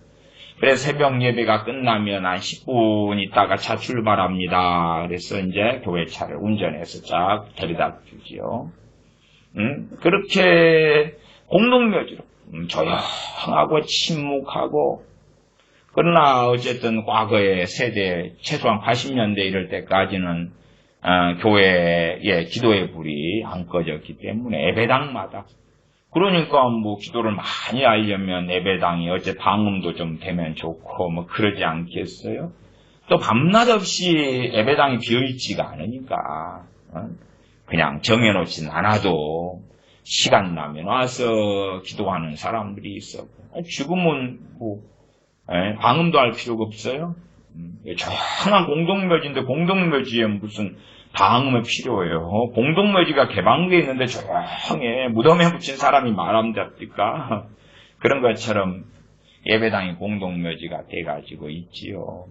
그래서 새벽 예배가 끝나면 한 10분 있다가 차 출발합니다. 그래서 이제 교회 차를 운전해서 쫙 데려다 주지요. 그렇게 공동묘지로 조용하고 침묵하고 그러나 어쨌든 과거의 세대 최소한 80년대 이럴 때까지는 교회의 기도의 불이 안 꺼졌기 때문에 예배당마다 그러니까 기도를 많이 하려면 예배당이 어째 방음도 좀 되면 좋고 그러지 않겠어요? 또 밤낮 없이 예배당이 비어있지가 않으니까 그냥 정해놓진 않아도 시간 나면 와서 기도하는 사람들이 있었고 지금은 방음도 할 필요가 없어요. 조용한 공동묘지인데 공동묘지에 무슨 방음이 필요해요. 공동묘지가 개방되어 있는데 조용해. 무덤에 붙인 사람이 말하면 됩니까? 그런 것처럼 예배당이 공동묘지가 돼가지고 있지요.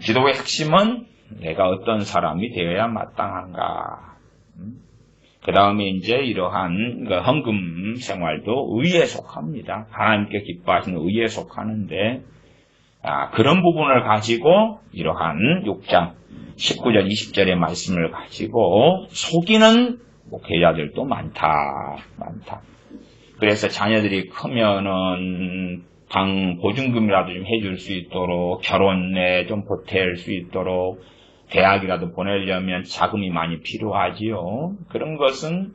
기도의 핵심은 내가 어떤 사람이 되어야 마땅한가. 그 다음에 이제 이러한 헌금 생활도 의에 속합니다. 하나님께 기뻐하시는 의에 속하는데, 그런 부분을 가지고 이러한 6장 19절 20절의 말씀을 가지고 속이는 목회자들도 많다. 그래서 자녀들이 크면은 방 보증금이라도 좀 해줄 수 있도록, 결혼에 좀 보탤 수 있도록, 대학이라도 보내려면 자금이 많이 필요하지요. 그런 것은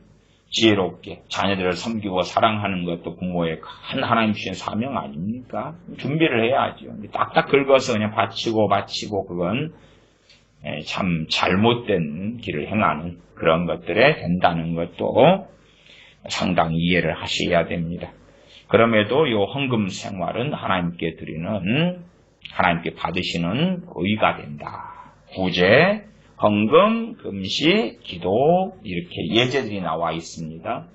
지혜롭게 자녀들을 섬기고 사랑하는 것도 부모의 큰 하나님 주신 사명 아닙니까? 준비를 해야죠. 딱딱 긁어서 그냥 바치고 그건 참 잘못된 길을 행하는 그런 것들에 된다는 것도 상당히 이해를 하셔야 됩니다. 그럼에도 이 헌금 생활은 하나님께 드리는, 하나님께 받으시는 의가 된다. 구제, 헌금, 금식, 기도 이렇게 예제들이 나와 있습니다.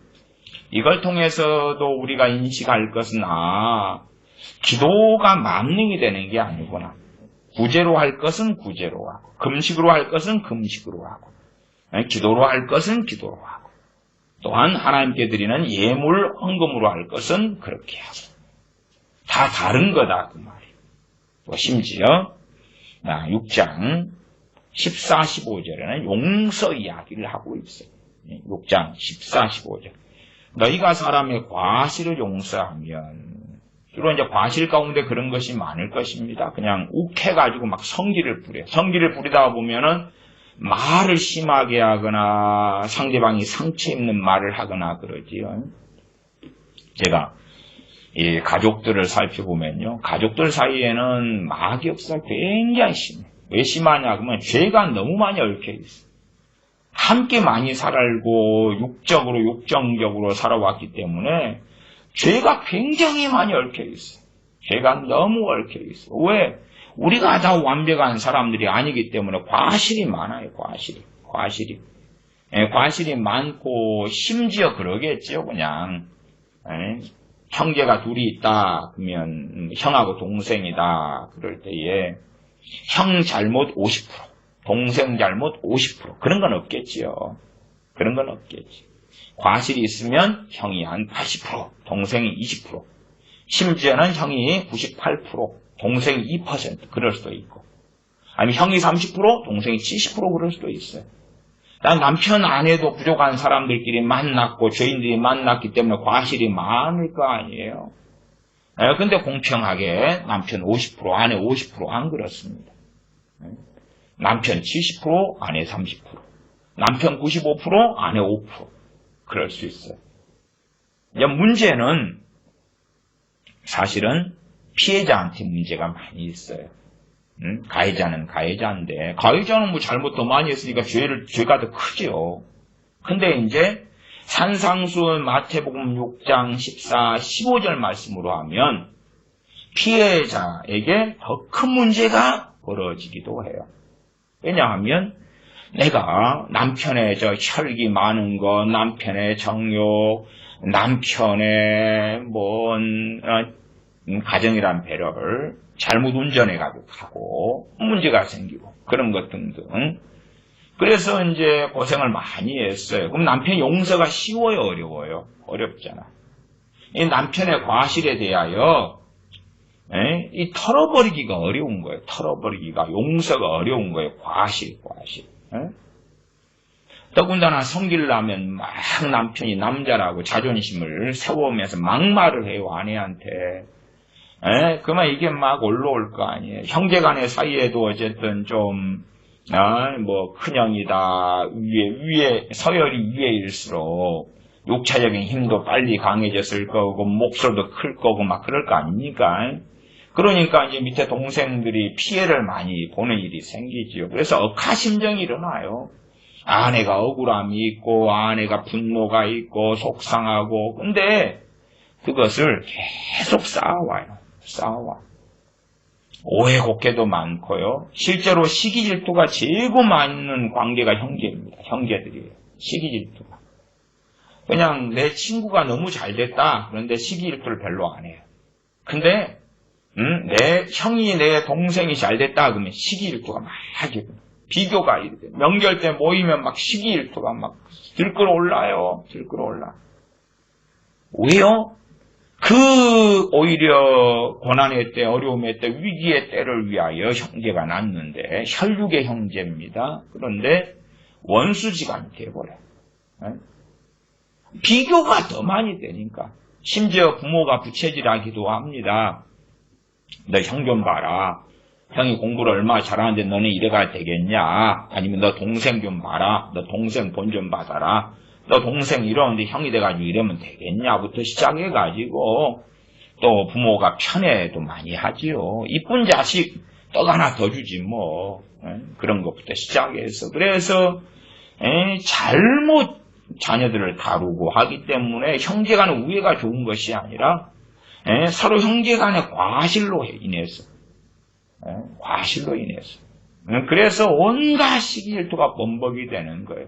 이걸 통해서도 우리가 인식할 것은 기도가 만능이 되는 게 아니구나. 구제로 할 것은 구제로 하고, 금식으로 할 것은 금식으로 하고, 기도로 할 것은 기도로 하고, 또한 하나님께 드리는 예물 헌금으로 할 것은 그렇게 하고, 다 다른 거다 그 말이에요. 또 심지어 6장 14, 15절에는 용서 이야기를 하고 있어요. 6장 14, 15절. 너희가 사람의 과실을 용서하면, 주로 이제 과실 가운데 그런 것이 많을 것입니다. 그냥 욱해가지고 막 성기를 부려. 성기를 부리다 보면은 말을 심하게 하거나 상대방이 상처 입는 말을 하거나 그러지요. 제가 이 가족들을 살펴보면요. 가족들 사이에는 마귀역사가 굉장히 심해요. 왜 심하냐 그러면 죄가 너무 많이 얽혀 있어요. 함께 많이 살고 육적으로 육정적으로 살아왔기 때문에 죄가 굉장히 많이 얽혀 있어요. 죄가 너무 얽혀 있어요. 왜? 우리가 다 완벽한 사람들이 아니기 때문에 과실이 많아요. 과실이 많고 심지어 그러겠죠. 그냥 형제가 둘이 있다 그러면 형하고 동생이다 그럴 때에 형 잘못 50%, 동생 잘못 50%. 그런 건 없겠지요. 과실이 있으면 형이 한 80%, 동생이 20%, 심지어는 형이 98%, 동생이 2% 그럴 수도 있고, 아니면 형이 30%, 동생이 70% 그럴 수도 있어요. 남편 아내도 부족한 사람들끼리 만났고 죄인들이 만났기 때문에 과실이 많을 거 아니에요. 근데 공평하게 남편 50%, 아내 50% 안 그렇습니다. 남편 70%, 아내 30%, 남편 95%, 아내 5%. 그럴 수 있어요. 이제 문제는 사실은 피해자한테 문제가 많이 있어요. 가해자는 가해자인데, 가해자는 뭐 잘못 더 많이 했으니까 죄가 더 크죠. 근데 이제 산상수훈 마태복음 6장 14, 15절 말씀으로 하면 피해자에게 더 큰 문제가 벌어지기도 해요. 왜냐하면 내가 남편의 혈기 많은 거, 남편의 정욕, 남편의 가정이란 배려를 잘못 운전해가지고 하고 문제가 생기고 그런 것 등등. 그래서 이제 고생을 많이 했어요. 그럼 남편 용서가 쉬워요, 어려워요? 어렵잖아. 이 남편의 과실에 대하여 이 털어버리기가 어려운 거예요. 용서가 어려운 거예요. 과실. 더군다나 성기려면 막 남편이 남자라고 자존심을 세워오면서 막말을 해요, 아내한테. 그러면 이게 막 올라올 거 아니에요. 형제간의 사이에도 어쨌든 좀 큰형이다, 서열이 위에일수록 육체적인 힘도 빨리 강해졌을 거고, 목소리도 클 거고, 막 그럴 거 아닙니까? 그러니까 이제 밑에 동생들이 피해를 많이 보는 일이 생기지요. 그래서 억하심정이 일어나요. 아내가 억울함이 있고, 아내가 분노가 있고, 속상하고, 근데 그것을 계속 쌓아와요. 오해곡해도 많고요. 실제로 시기질투가 제일 많은 관계가 형제들이에요. 시기질투가. 그냥 내 친구가 너무 잘 됐다. 그런데 시기질투를 별로 안 해요. 근데 내 형이 내 동생이 잘 됐다 그러면 시기질투가 막 해요. 비교가 이래. 명절 때 모이면 막 시기일투가 막 들끓어올라요. 들끓어올라. 왜요? 오히려 고난의 때, 어려움의 때, 위기의 때를 위하여 형제가 낳는데, 혈육의 형제입니다. 그런데 원수지간이 되어버려요. 비교가 더 많이 되니까. 심지어 부모가 부채질하기도 합니다. 너 형 좀 봐라. 형이 공부를 얼마나 잘하는데 너는 이래가 되겠냐? 아니면 너 동생 좀 봐라. 너 동생 본 좀 받아라. 너 동생 이러는데 형이 돼가지고 이러면 되겠냐부터 시작해가지고 또 부모가 편애도 많이 하지요. 이쁜 자식 떡 하나 더 주지 뭐. 그런 것부터 시작해서. 그래서 잘못 자녀들을 다루고 하기 때문에 형제간의 우애가 좋은 것이 아니라 서로 형제간의 과실로 인해서 그래서 온갖 시기질투가 범벅이 되는 거예요.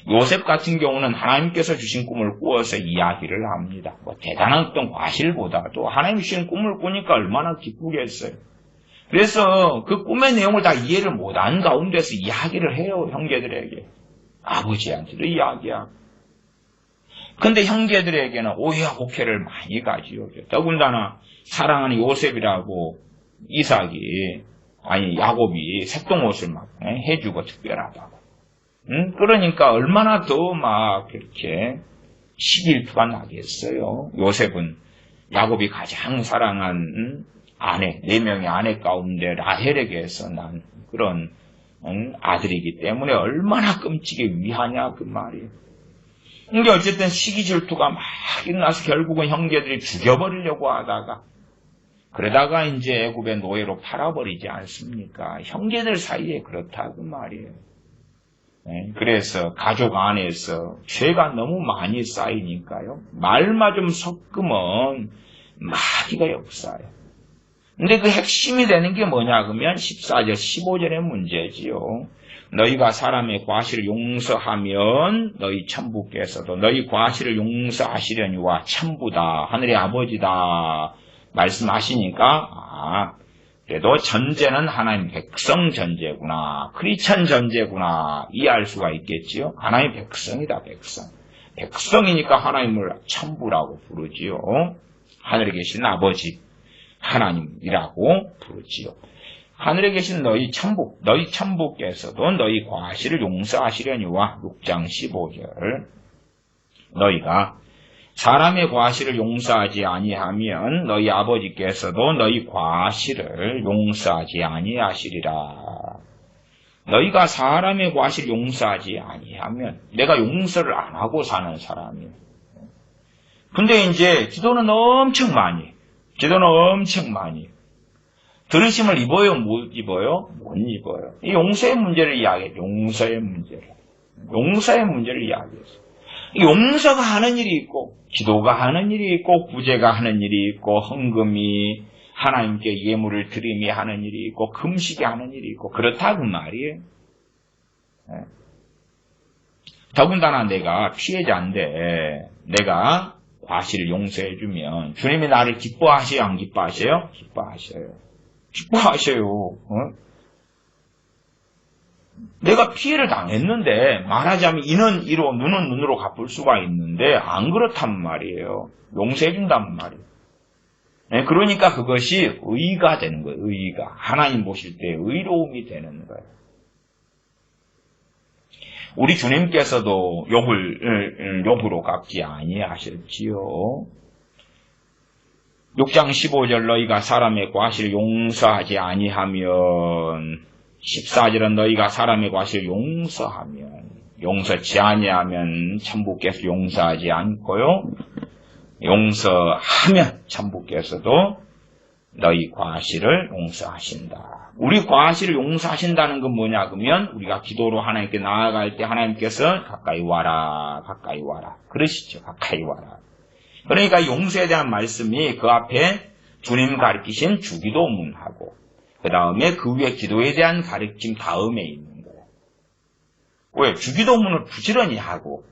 요셉 같은 경우는 하나님께서 주신 꿈을 꾸어서 이야기를 합니다. 뭐 대단한 어떤 과실보다도 하나님이 주신 꿈을 꾸니까 얼마나 기쁘겠어요. 그래서 그 꿈의 내용을 다 이해를 못한 가운데서 이야기를 해요. 형제들에게. 아버지한테도 이야기하고. 근데 형제들에게는 오해와 곡해를 많이 가지요. 더군다나 사랑하는 요셉이라고 야곱이 색동옷을 막 해주고 특별하다고. 그러니까 얼마나 더 막 그렇게 시기일투가 나겠어요. 요셉은 야곱이 가장 사랑한 아내, 4명의 아내 가운데 라헬에게서 난 그런 아들이기 때문에 얼마나 끔찍에 위하냐 그 말이에요. 근데 어쨌든 시기질투가 막 일어나서 결국은 형제들이 죽여버리려고 하다가 그러다가 이제 애굽의 노예로 팔아버리지 않습니까? 형제들 사이에 그렇다 그 말이에요. 그래서 가족 안에서 죄가 너무 많이 쌓이니까요. 말만 좀 섞으면 마귀가 역사요. 근데 그 핵심이 되는 게 뭐냐 그러면 14절 15절의 문제지요. 너희가 사람의 과실을 용서하면 너희 천부께서도 너희 과실을 용서하시려니와 천부다 하늘의 아버지다 말씀하시니까 그래도 전제는 하나님 백성 전제구나, 크리스천 전제구나 이해할 수가 있겠지요. 하나님 백성이다. 백성이니까 하나님을 천부라고 부르지요. 하늘에 계신 아버지 하나님이라고 부르지요. 하늘에 계신 너희 천부께서도 너희 과실을 용서하시려니와 6장 15절 너희가 사람의 과실을 용서하지 아니하면 너희 아버지께서도 너희 과실을 용서하지 아니하시리라. 너희가 사람의 과실을 용서하지 아니하면 내가 용서를 안 하고 사는 사람이에요. 근데 이제 기도는 엄청 많이 들으심을 입어요? 못 입어요? 못 입어요. 이 용서의 문제를 이야기해요. 용서의 문제를 이야기했어요. 용서가 하는 일이 있고, 기도가 하는 일이 있고, 구제가 하는 일이 있고, 헌금이 하나님께 예물을 드림이 하는 일이 있고, 금식이 하는 일이 있고, 그렇다 그 말이에요. 더군다나 내가 피해자인데, 내가 과실을 용서해주면, 주님이 나를 기뻐하세요? 안 기뻐하세요? 기뻐하셔요. 내가 피해를 당했는데 말하자면 이는 이로 눈은 눈으로 갚을 수가 있는데 안 그렇단 말이에요. 용서해준단 말이에요. 그러니까 그것이 의가 되는 거예요. 의가. 하나님 보실 때 의로움이 되는 거예요. 우리 주님께서도 욕으로 갚지 아니하셨지요. 6장 15절 너희가 사람의 과실을 용서하지 아니하면 14절은 너희가 사람의 과실을 용서치 아니하면 천부께서 용서하지 않고요. 용서하면 천부께서도 너희 과실을 용서하신다. 우리 과실을 용서하신다는 건 뭐냐 그러면 우리가 기도로 하나님께 나아갈 때 하나님께서 가까이 와라 그러시죠. 가까이 와라. 그러니까 용서에 대한 말씀이 그 앞에 주님 가르치신 주기도문하고 그 다음에 그 위에 기도에 대한 가르침 다음에 있는 거예요. 왜? 주기도문을 부지런히 하고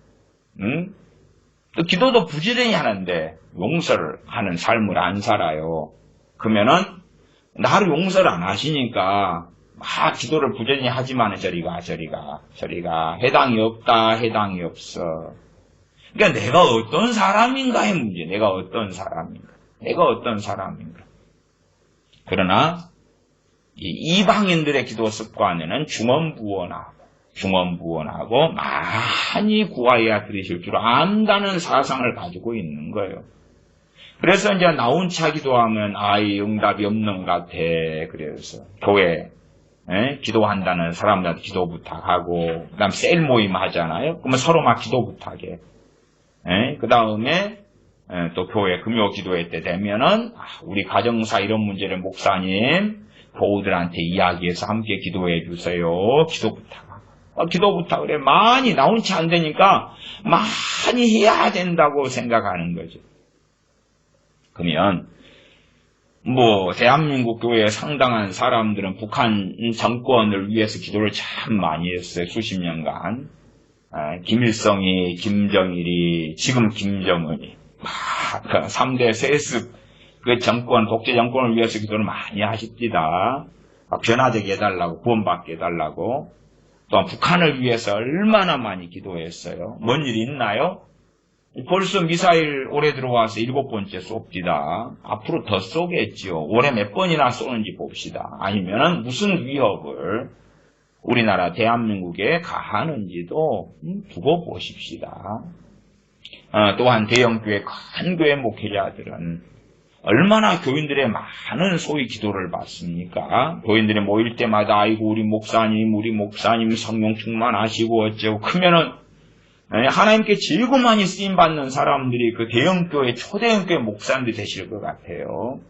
또 기도도 부지런히 하는데 용서를 하는 삶을 안 살아요. 그러면은 나를 용서를 안 하시니까 막 기도를 부지런히 하지만은 저리가 해당이 없다, 해당이 없어. 그러니까 내가 어떤 사람인가의 문제, 내가 어떤 사람인가. 그러나 이방인들의 기도 습관에는 중언부언하고 많이 구하여야 들으실 줄 안다는 사상을 가지고 있는 거예요. 그래서 이제 나온차 기도하면 응답이 없는 것 같아. 그래서 교회 기도한다는 사람들한테 기도 부탁하고, 그 다음 셀 모임 하잖아요. 그러면 서로 막 기도 부탁해. 그 다음에 또 교회 금요 기도회 때 되면은 우리 가정사 이런 문제를 목사님 교우들한테 이야기해서 함께 기도해 주세요. 기도 부탁을 해. 많이 나온치 안 되니까 많이 해야 된다고 생각하는 거죠. 그러면 대한민국 교회의 상당한 사람들은 북한 정권을 위해서 기도를 참 많이 했어요. 수십 년간. 김일성이, 김정일이, 지금 김정은이 3대 세습 그 정권, 독재 정권을 위해서 기도를 많이 하십니다. 변화되게 해달라고, 구원받게 해달라고. 또한 북한을 위해서 얼마나 많이 기도했어요. 뭔 일이 있나요? 벌써 미사일 올해 들어와서 7번째 쏩니다. 앞으로 더 쏘겠지요. 올해 몇 번이나 쏘는지 봅시다. 아니면은 무슨 위협을 우리나라 대한민국에 가하는지도 두고 보십시다. 또한 대형교회, 큰 교회 목회자들은 얼마나 교인들의 많은 소위 기도를 받습니까? 교인들이 모일 때마다 아이고 우리 목사님 성령 충만하시고 어쩌고 크면은 하나님께 제일 많이 쓰임받는 사람들이 그 대형교회, 초대형교회 목사님들이 되실 것 같아요.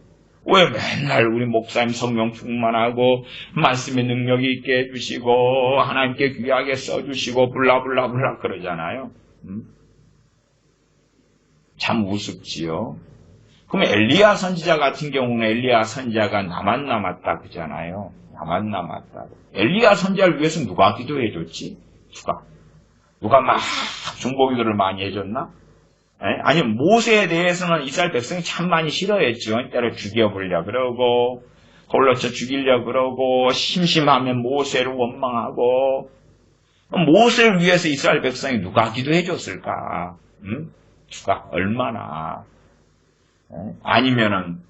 왜 맨날 우리 목사님 성령 충만하고 말씀의 능력이 있게 해주시고 하나님께 귀하게 써주시고 블라블라블라 그러잖아요. 참 우습지요. 그럼 엘리야 선지자 같은 경우는 엘리야 선지자가 나만 남았다 그러잖아요. 나만 남았다고. 엘리야 선지자를 위해서 누가 기도해 줬지? 누가 막 중보기도를 많이 해줬나? 아니면 모세에 대해서는 이스라엘 백성이 참 많이 싫어했죠. 때로 죽여보려 그러고 골로쳐 죽이려 그러고 심심하면 모세를 원망하고. 모세를 위해서 이스라엘 백성이 누가 기도해 줬을까? 누가 얼마나. 아니면은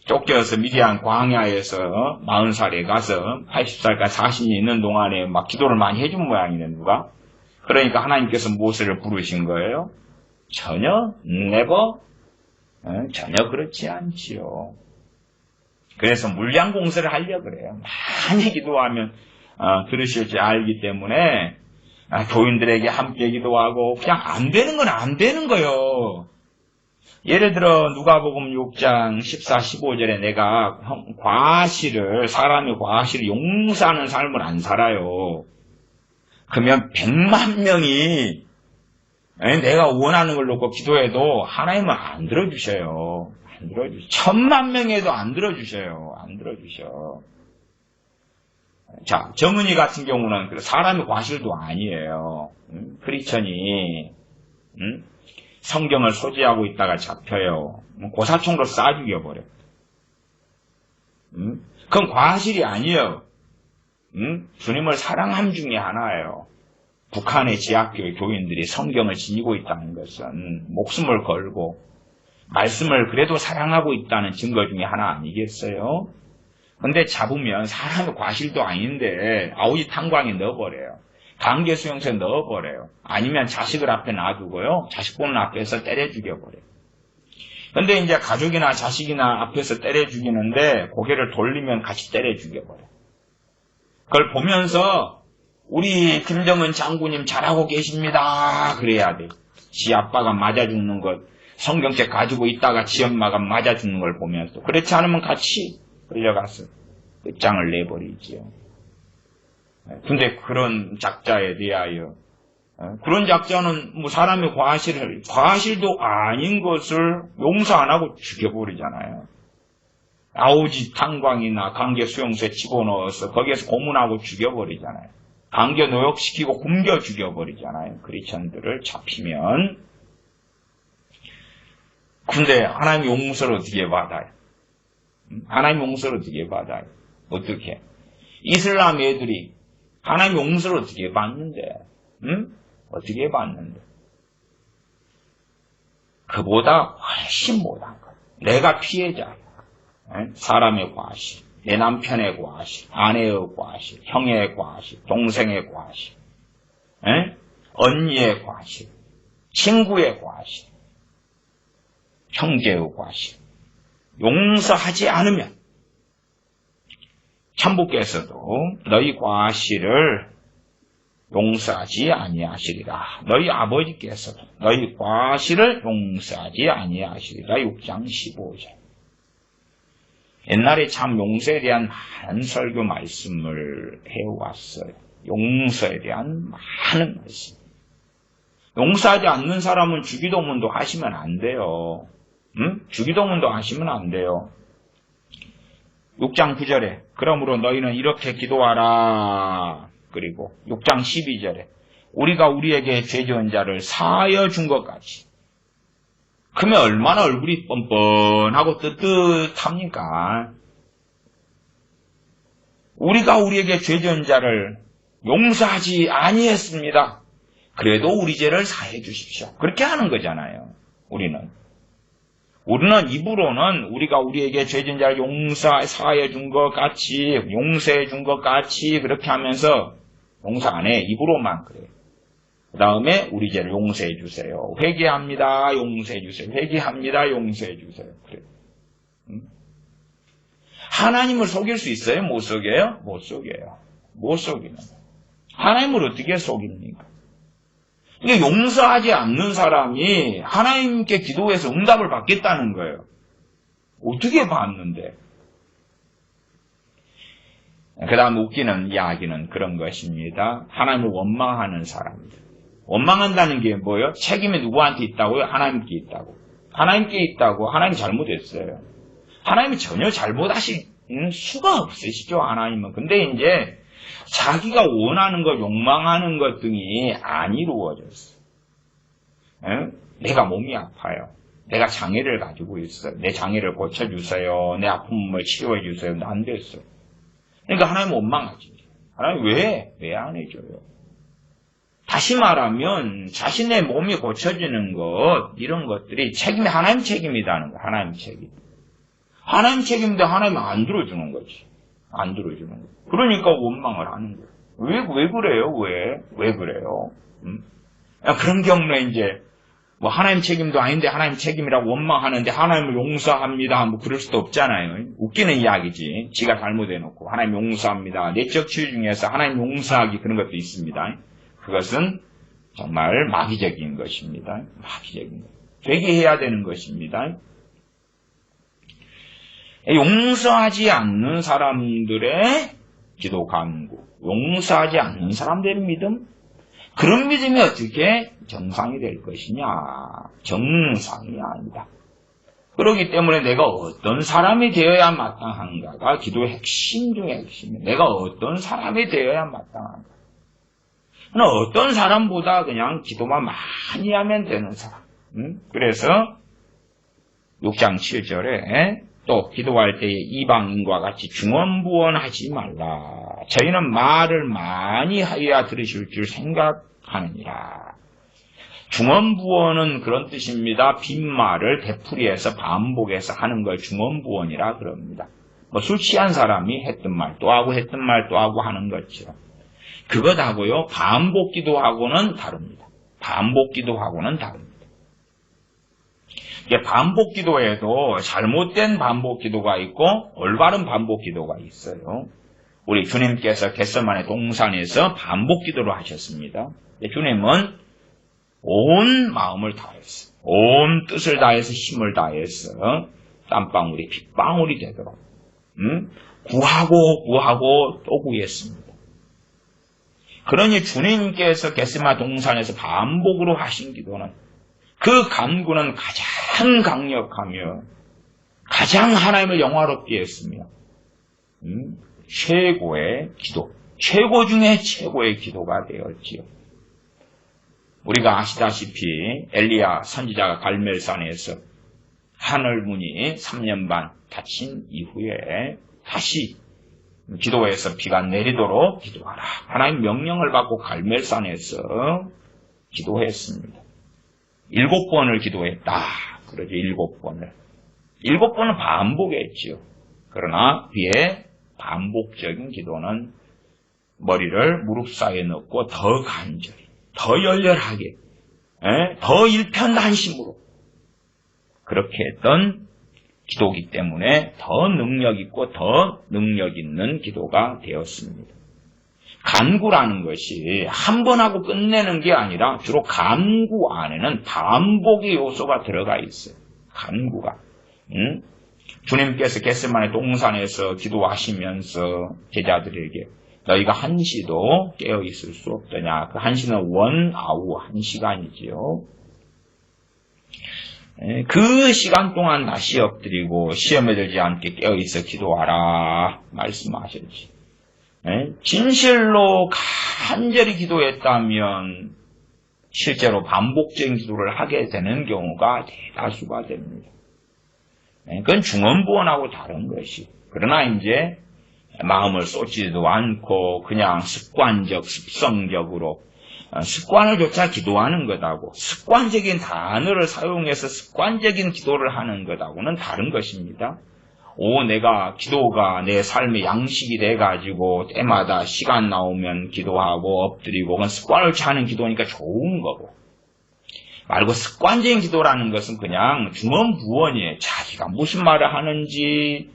쫓겨서 미디안 광야에서 40살에 가서 80살까지 40년 있는 동안에 막 기도를 많이 해준 모양이네 누가. 그러니까 하나님께서 모세를 부르신 거예요. 전혀 전혀 그렇지 않지요. 그래서 물량 공세를 하려고 그래요. 많이 기도하면 들으실 줄 알기 때문에 교인들에게 함께 기도하고 그냥 안 되는 건 안 되는 거예요. 예를 들어 누가복음 6장 14, 15절에 내가 사람이 과실을 용서하는 삶을 안 살아요. 그러면 100만 명이 내가 원하는 걸 놓고 기도해도 하나님은 안 들어주셔요. 1000만 명에도 안 들어주셔요. 자, 정은이 같은 경우는 사람의 과실도 아니에요. 크리스천이 성경을 소지하고 있다가 잡혀요. 고사총으로 쏴 죽여버려. 그건 과실이 아니에요. 주님을 사랑함 중에 하나예요. 북한의 지하교회 교인들이 성경을 지니고 있다는 것은 목숨을 걸고 말씀을 그래도 사랑하고 있다는 증거 중에 하나 아니겠어요? 근데 잡으면 사람의 과실도 아닌데 아우지 탄광에 넣어버려요. 강제 수용소에 넣어버려요. 아니면 자식을 앞에 놔두고요. 자식 보는 앞에서 때려 죽여버려요. 근데 이제 가족이나 자식이나 앞에서 때려 죽이는데 고개를 돌리면 같이 때려 죽여버려요. 그걸 보면서 우리 김정은 장군님 잘하고 계십니다. 그래야 돼. 지 아빠가 맞아 죽는 것, 성경책 가지고 있다가 지 엄마가 맞아 죽는 걸 보면서. 그렇지 않으면 같이 끌려가서 끝장을 내버리지요. 근데 그런 작자에 대하여 그런 작자는 사람의 과실도 아닌 것을 용서 안 하고 죽여버리잖아요. 아우지 탄광이나 강제 수용소에 집어넣어서 거기에서 고문하고 죽여버리잖아요. 강제 노역시키고 굶겨 죽여버리잖아요. 크리스천들을 잡히면. 근데 하나님 용서를 어떻게 받아요? 어떻게? 이슬람 애들이 하나님 용서를 어떻게 받는데? 응? 어떻게 받는데? 그보다 훨씬 못한 것. 내가 피해자야. 사람의 과실, 내 남편의 과실, 아내의 과실, 형의 과실, 동생의 과실, 언니의 과실, 친구의 과실, 형제의 과실. 용서하지 않으면 천부께서도 너희 과실을 용서하지 아니하시리라. 너희 아버지께서도 너희 과실을 용서하지 아니하시리라. 6장 15절. 옛날에 참 용서에 대한 많은 설교 말씀을 해왔어요. 용서에 대한 많은 말씀. 용서하지 않는 사람은 주기도문도 하시면 안 돼요. 주기도문도 하시면 안 돼요. 6장 9절에 그러므로 너희는 이렇게 기도하라. 그리고 6장 12절에 우리가 우리에게 죄 지은 자를 사하여 준 것 같이. 그러면 얼마나 얼굴이 뻔뻔하고 뜨뜻합니까? 우리가 우리에게 죄 지은 자를 용서하지 아니했습니다. 그래도 우리 죄를 사해 주십시오. 그렇게 하는 거잖아요. 우리는 입으로는 우리가 우리에게 죄 지은 자를 사하여 준 것 같이, 용서해 준 것 같이 그렇게 하면서 용서 안 해. 입으로만 그래요. 그 다음에 우리 죄를 용서해 주세요. 회개합니다. 용서해 주세요. 회개합니다. 용서해 주세요. 그래요. 하나님을 속일 수 있어요? 못 속여요? 못 속여요. 못 속이는 거예요. 하나님을 어떻게 속입니까? 이게 용서하지 않는 사람이 하나님께 기도해서 응답을 받겠다는 거예요. 어떻게 받는데? 그 다음 웃기는 이야기는 그런 것입니다. 하나님을 원망하는 사람들. 원망한다는 게 뭐예요? 책임이 누구한테 있다고요? 하나님께 있다고. 하나님께 있다고. 하나님 잘못했어요. 하나님이 전혀 잘못하시는 수가 없으시죠, 하나님은. 근데 이제 자기가 원하는 것, 욕망하는 것 등이 안 이루어졌어. 내가 몸이 아파요. 내가 장애를 가지고 있어요. 내 장애를 고쳐주세요. 내 아픔을 치료해주세요. 안 됐어요. 그러니까 하나님 원망하지. 하나님 왜 안 해줘요? 다시 말하면 자신의 몸이 고쳐지는 것, 이런 것들이 책임이 하나님 책임이라는 거야. 하나님 책임. 하나님 책임인데 하나님이 안 들어주는 거지. 안 들어주는 거. 그러니까 원망을 하는 거예요. 왜 그래요? 왜 그래요? 그런 경우는 이제 뭐 하나님 책임도 아닌데 하나님 책임이라고 원망하는데 하나님을 용서합니다. 뭐 그럴 수도 없잖아요. 웃기는 이야기지. 지가 잘못해놓고 하나님 용서합니다. 내적 치유 중에서 하나님 용서하기 그런 것도 있습니다. 그것은 정말 마귀적인 것입니다. 마귀적인 것. 되게 해야 되는 것입니다. 용서하지 않는 사람들의 기도 간구, 용서하지 않는 사람들의 믿음, 그런 믿음이 어떻게 정상이 될 것이냐? 정상이 아니다. 그렇기 때문에 내가 어떤 사람이 되어야 마땅한가가 기도의 핵심 중의 핵심이에요. 내가 어떤 사람이 되어야 마땅한가. 어떤 사람보다 그냥 기도만 많이 하면 되는 사람. 그래서 6장 7절에 또 기도할 때에 이방인과 같이 중언부언하지 말라. 저희는 말을 많이 하여야 들으실 줄 생각하느니라. 중언부언은 그런 뜻입니다. 빈말을 되풀이해서 반복해서 하는 걸 중언부언이라 그럽니다. 뭐 술 취한 사람이 했던 말 또 하고 했던 말 또 하고 하는 것처럼. 그것하고요, 반복 기도하고는 다릅니다. 반복 기도하고는 다릅니다. 반복 기도에도 잘못된 반복 기도가 있고 올바른 반복 기도가 있어요. 우리 주님께서 겟세마네 동산에서 반복 기도를 하셨습니다. 주님은 온 마음을 다해서, 온 뜻을 다해서 힘을 다해서 땀방울이 빗방울이 되도록 구하고 또 구했습니다. 그러니 주님께서 겟세마네 동산에서 반복으로 하신 기도는 그 간구는 가장 강력하며 가장 하나님을 영화롭게 했으며 최고의 기도, 최고 중에 최고의 기도가 되었지요. 우리가 아시다시피 엘리야 선지자가 갈멜산에서 하늘문이 3년 반 닫힌 이후에 다시 기도에서 비가 내리도록 기도하라. 하나님 명령을 받고 갈멜산에서 기도했습니다. 7번을 기도했다. 그러죠. 7번을. 7번은 반복했지요. 그러나 비의 반복적인 기도는 머리를 무릎 사이에 넣고 더 간절히, 더 열렬하게, 더 일편단심으로 그렇게 했던 기도이기 때문에 더 능력 있고 더 능력 있는 기도가 되었습니다. 간구라는 것이 한 번 하고 끝내는 게 아니라 주로 간구 안에는 반복의 요소가 들어가 있어요. 간구가. 주님께서 겟세마네 동산에서 기도하시면서 제자들에게 너희가 한시도 깨어 있을 수 없더냐. 그 한시는 원아우 1시간이지요. 그 시간 동안 다시 엎드리고 시험에 들지 않게 깨어 있어 기도하라 말씀하셨지. 진실로 간절히 기도했다면 실제로 반복적인 기도를 하게 되는 경우가 대다수가 됩니다. 그건 중언부언하고 다른 것이. 그러나 이제 마음을 쏟지도 않고 그냥 습관적, 습성적으로 습관을 조차 기도하는 것하고 습관적인 단어를 사용해서 습관적인 기도를 하는 것하고는 다른 것입니다. 내가 기도가 내 삶의 양식이 돼가지고 때마다 시간 나오면 기도하고 엎드리고 그건 습관을 취하는 기도니까 좋은 거고 말고 습관적인 기도라는 것은 그냥 중언부언이에요. 자기가 무슨 말을 하는지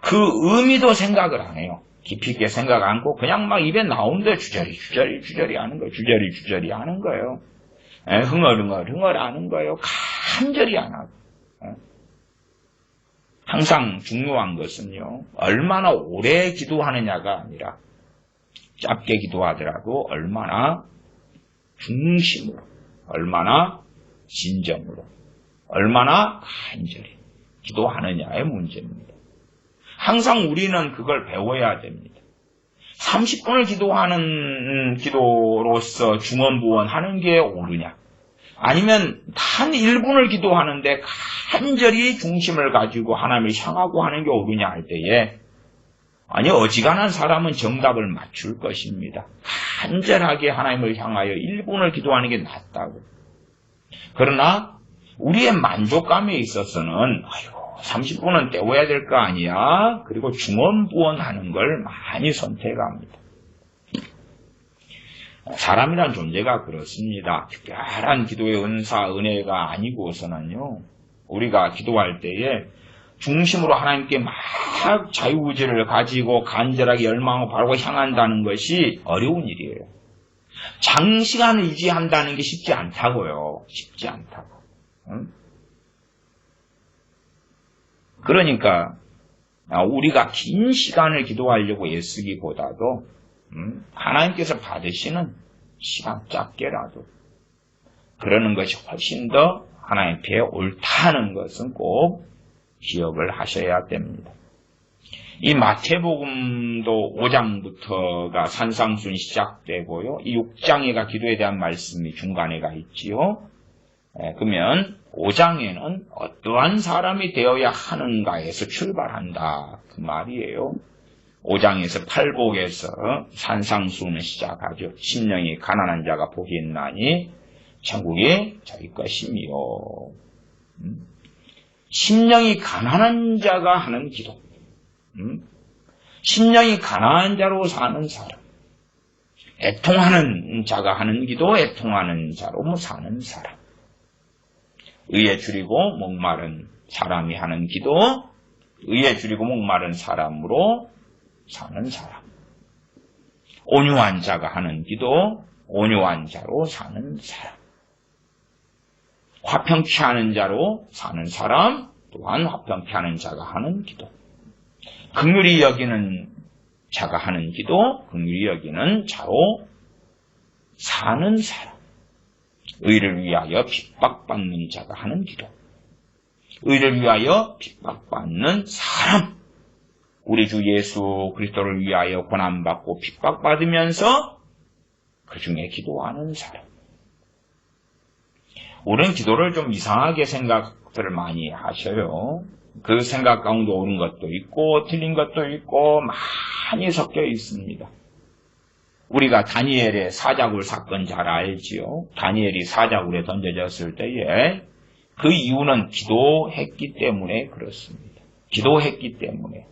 그 의미도 생각을 안 해요. 깊이 있게 생각 않고 그냥 막 입에 나오는데 주저리 하는 거예요. 주저리 하는 거예요. 흥얼 하는 거예요. 간절히 안 하고. 항상 중요한 것은요. 얼마나 오래 기도하느냐가 아니라 짧게 기도하더라도 얼마나 중심으로, 얼마나 진정으로, 얼마나 간절히 기도하느냐의 문제입니다. 항상 우리는 그걸 배워야 됩니다. 30분을 기도하는 기도로서 중언부언하는 게 옳으냐? 아니면 단 1분을 기도하는데 간절히 중심을 가지고 하나님을 향하고 하는 게 옳으냐 할 때에 아니 어지간한 사람은 정답을 맞출 것입니다. 간절하게 하나님을 향하여 1분을 기도하는 게 낫다고. 그러나 우리의 만족감에 있어서는 30분은 때워야 될 거 아니야. 그리고 중언부언하는 걸 많이 선택합니다. 사람이란 존재가 그렇습니다. 특별한 기도의 은혜가 아니고서는요. 우리가 기도할 때에 중심으로 하나님께 막 자유의지를 가지고 간절하게 열망하고 바라고 향한다는 것이 어려운 일이에요. 장시간 의지한다는 게 쉽지 않다고요. 쉽지 않다고. 그러니까 우리가 긴 시간을 기도하려고 애쓰기보다도 하나님께서 받으시는 시간 짧게라도 그러는 것이 훨씬 더 하나님 앞에 옳다는 것은 꼭 기억을 하셔야 됩니다. 이 마태복음도 5장부터가 산상순이 시작되고요. 이 6장에가 기도에 대한 말씀이 중간에가 있지요. 그러면 5장에는 어떠한 사람이 되어야 하는가에서 출발한다. 그 말이에요. 5장에서 팔복에서 산상순을 시작하죠. 심령이 가난한 자가 복이 있나니 천국이 저희 것이며. 심령이 가난한 자가 하는 기도. 심령이 가난한 자로 사는 사람. 애통하는 자가 하는 기도, 애통하는 자로 사는 사람. 의에 줄이고 목마른 사람이 하는 기도, 의에 줄이고 목마른 사람으로 사는 사람. 온유한 자가 하는 기도, 온유한 자로 사는 사람. 화평케 하는 자로 사는 사람, 또한 화평케 하는 자가 하는 기도. 긍휼히 여기는 자가 하는 기도, 긍휼히 여기는 자로 사는 사람. 의를 위하여 핍박받는 자가 하는 기도. 의를 위하여 핍박받는 사람. 우리 주 예수 그리스도를 위하여 고난받고 핍박받으면서 그 중에 기도하는 사람. 우리는 기도를 좀 이상하게 생각들을 많이 하셔요. 그 생각 가운데 옳은 것도 있고 틀린 것도 있고 많이 섞여 있습니다. 우리가 다니엘의 사자굴 사건 잘 알지요. 다니엘이 사자굴에 던져졌을 때에 그 이유는 기도했기 때문에 그렇습니다. 기도했기 때문에.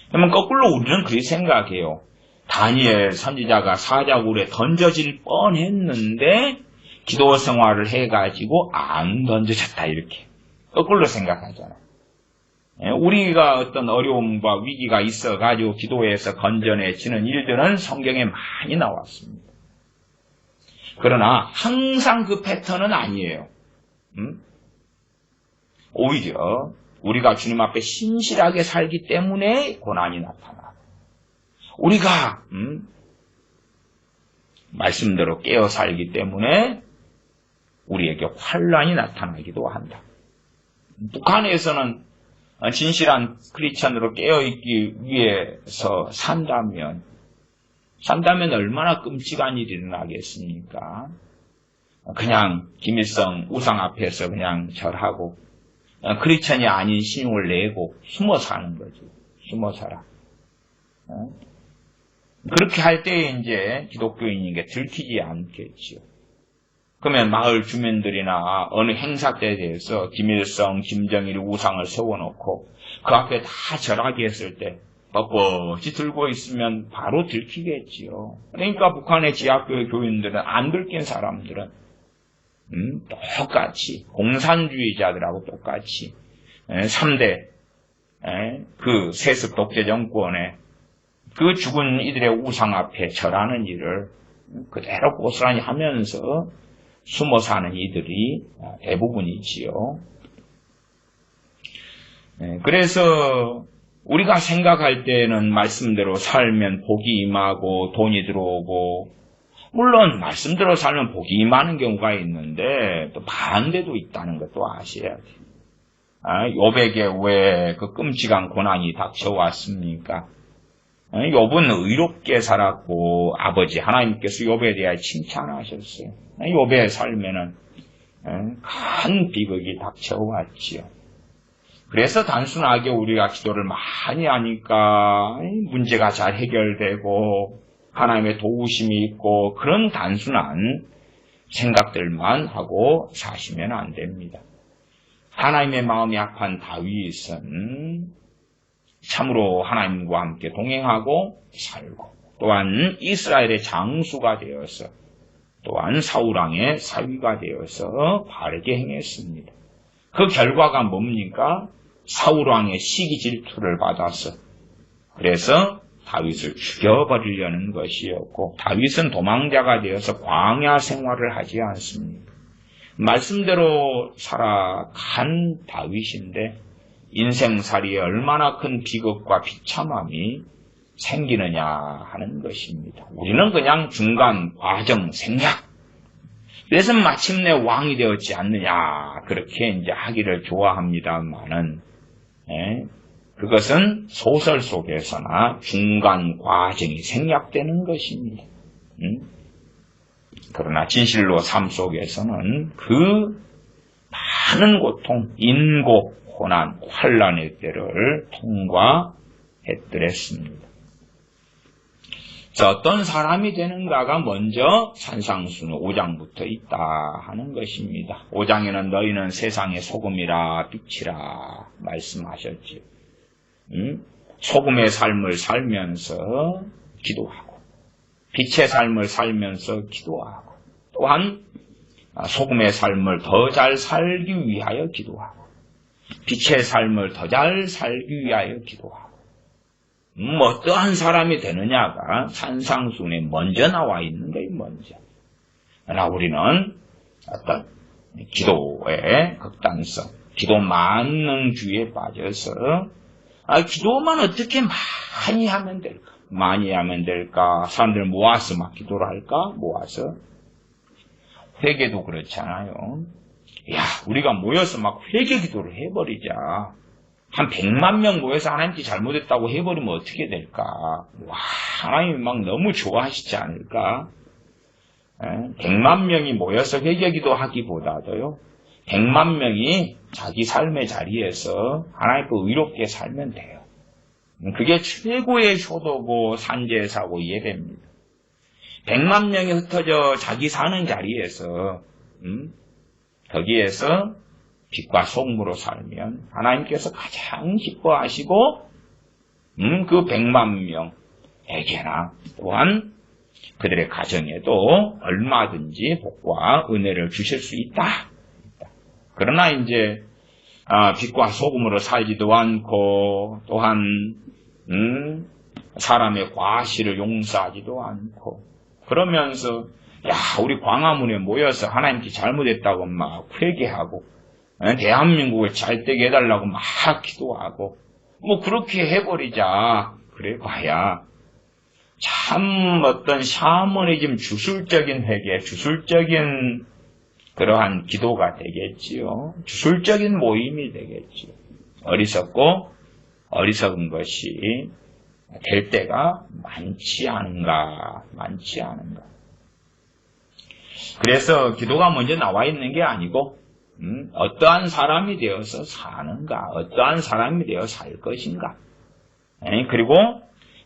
그러면 거꾸로 우리는 그렇게 생각해요. 다니엘 선지자가 사자굴에 던져질 뻔했는데 기도 생활을 해가지고 안 던져졌다 이렇게 거꾸로 생각하잖아요. 우리가 어떤 어려움과 위기가 있어가지고 기도해서 건져내지는 일들은 성경에 많이 나왔습니다. 그러나 항상 그 패턴은 아니에요. 오히려 우리가 주님 앞에 신실하게 살기 때문에 고난이 나타나. 우리가 말씀대로 깨어 살기 때문에 우리에게 환란이 나타나기도 한다. 북한에서는 진실한 크리스천으로 깨어있기 위해서 산다면 얼마나 끔찍한 일이 일어나겠습니까? 그냥 김일성 우상 앞에서 그냥 절하고 크리스천이 아닌 신용을 내고 숨어 사는 거죠. 숨어 살아. 그렇게 할 때에 이제 기독교인에게 들키지 않겠지요. 그러면 마을 주민들이나 어느 행사 때에 대해서 김일성, 김정일이 우상을 세워놓고 그 앞에 다 절하게 했을 때 뻣뻣이 들고 있으면 바로 들키겠지요. 그러니까 북한의 지하교회 교인들은 안 들킨 사람들은 똑같이 공산주의자들하고 똑같이 3대 그 세습 독재 정권의 그 죽은 이들의 우상 앞에 절하는 일을 그대로 고스란히 하면서 숨어 사는 이들이 대부분이지요. 그래서 우리가 생각할 때는 말씀대로 살면 복이 임하고 돈이 들어오고, 물론 말씀대로 살면 복이 임하는 경우가 있는데 또 반대도 있다는 것도 아셔야 돼요. 욥에게 왜 그 끔찍한 고난이 닥쳐왔습니까? 욥은 의롭게 살았고 아버지 하나님께서 욥에 대하여 칭찬하셨어요. 욥의 삶에는 큰 비극이 닥쳐왔지요. 그래서 단순하게 우리가 기도를 많이 하니까 문제가 잘 해결되고 하나님의 도우심이 있고 그런 단순한 생각들만 하고 사시면 안 됩니다. 하나님의 마음이 약한 다윗은 참으로 하나님과 함께 동행하고 살고 또한 이스라엘의 장수가 되어서 또한 사울왕의 사위가 되어서 바르게 행했습니다. 그 결과가 뭡니까? 사울왕의 시기 질투를 받아서 그래서 다윗을 죽여버리려는 것이었고 다윗은 도망자가 되어서 광야 생활을 하지 않습니다. 말씀대로 살아간 다윗인데 인생살이에 얼마나 큰 비극과 비참함이 생기느냐 하는 것입니다. 우리는 그냥 중간 과정 생략. 그래서 마침내 왕이 되었지 않느냐 그렇게 이제 하기를 좋아합니다만은 그것은 소설 속에서나 중간 과정이 생략되는 것입니다. 그러나 진실로 삶 속에서는 그 많은 고통, 인고, 고난, 환란의 때를 통과했더랬습니다. 자, 어떤 사람이 되는가가 먼저 산상수는 5장부터 있다 하는 것입니다. 5장에는 너희는 세상의 소금이라 빛이라 말씀하셨지요. 소금의 삶을 살면서 기도하고 빛의 삶을 살면서 기도하고 또한 소금의 삶을 더 잘 살기 위하여 기도하고 빛의 삶을 더 잘 살기 위하여 기도하고 어떠한 사람이 되느냐가 산상순에 먼저 나와 있는 거예요. 먼저. 그러나 우리는 어떤 기도의 극단성, 기도 만능주의에 빠져서 기도만 어떻게 많이 하면 될까? 많이 하면 될까? 사람들 모아서 막 기도를 할까? 모아서. 회개도 그렇잖아요. 야, 우리가 모여서 막 회개 기도를 해버리자. 한 100만 명 모여서 하나님께 잘못했다고 해버리면 어떻게 될까? 와, 하나님이 막 너무 좋아하시지 않을까? 100만 명이 모여서 회개 기도 하기보다도요, 100만 명이 자기 삶의 자리에서 하나님께 의롭게 살면 돼요. 그게 최고의 효도고 산제사고 예배입니다. 100만 명이 흩어져 자기 사는 자리에서 거기에서 빛과 소금으로 살면 하나님께서 가장 기뻐하시고 그 100만 명에게나 또한 그들의 가정에도 얼마든지 복과 은혜를 주실 수 있다. 그러나 이제 빛과 소금으로 살지도 않고 또한 사람의 과실을 용서하지도 않고 그러면서 우리 광화문에 모여서 하나님께 잘못했다고 막 회개하고 대한민국을 잘되게 해달라고 막 기도하고 뭐 그렇게 해버리자. 그래 봐야 참 어떤 샤머니즘 주술적인 회개, 주술적인 그러한 기도가 되겠지요. 주술적인 모임이 되겠지요. 어리석고 어리석은 것이 될 때가 많지 않은가. 그래서 기도가 먼저 나와 있는 게 아니고 어떠한 사람이 되어서 사는가, 어떠한 사람이 되어 살 것인가. 그리고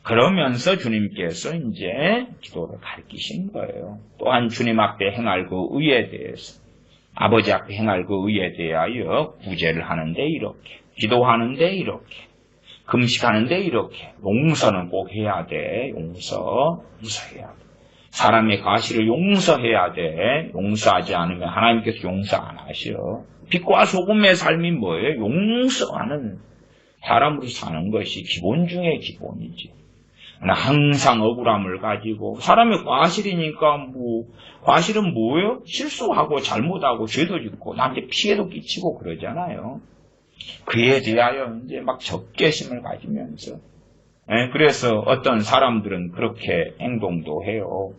그러면서 주님께서 이제 기도를 가르치신 거예요. 또한 주님 앞에 행할 그 의에 대해서, 아버지 앞에 행할 그 의에 대하여 구제를 하는데 이렇게, 기도하는데 이렇게, 금식하는데 이렇게, 용서는 꼭 해야 돼. 용서해야 돼. 사람의 과실을 용서해야 돼. 용서하지 않으면 하나님께서 용서 안 하셔. 빛과 소금의 삶이 뭐예요? 용서하는 사람으로 사는 것이 기본 중에 기본이지. 항상 억울함을 가지고 사람의 과실이니까 과실은 뭐예요? 실수하고 잘못하고 죄도 짓고 나한테 피해도 끼치고 그러잖아요. 그에 대하여 이제 막 적개심을 가지면서 그래서 어떤 사람들은 그렇게 행동도 해요.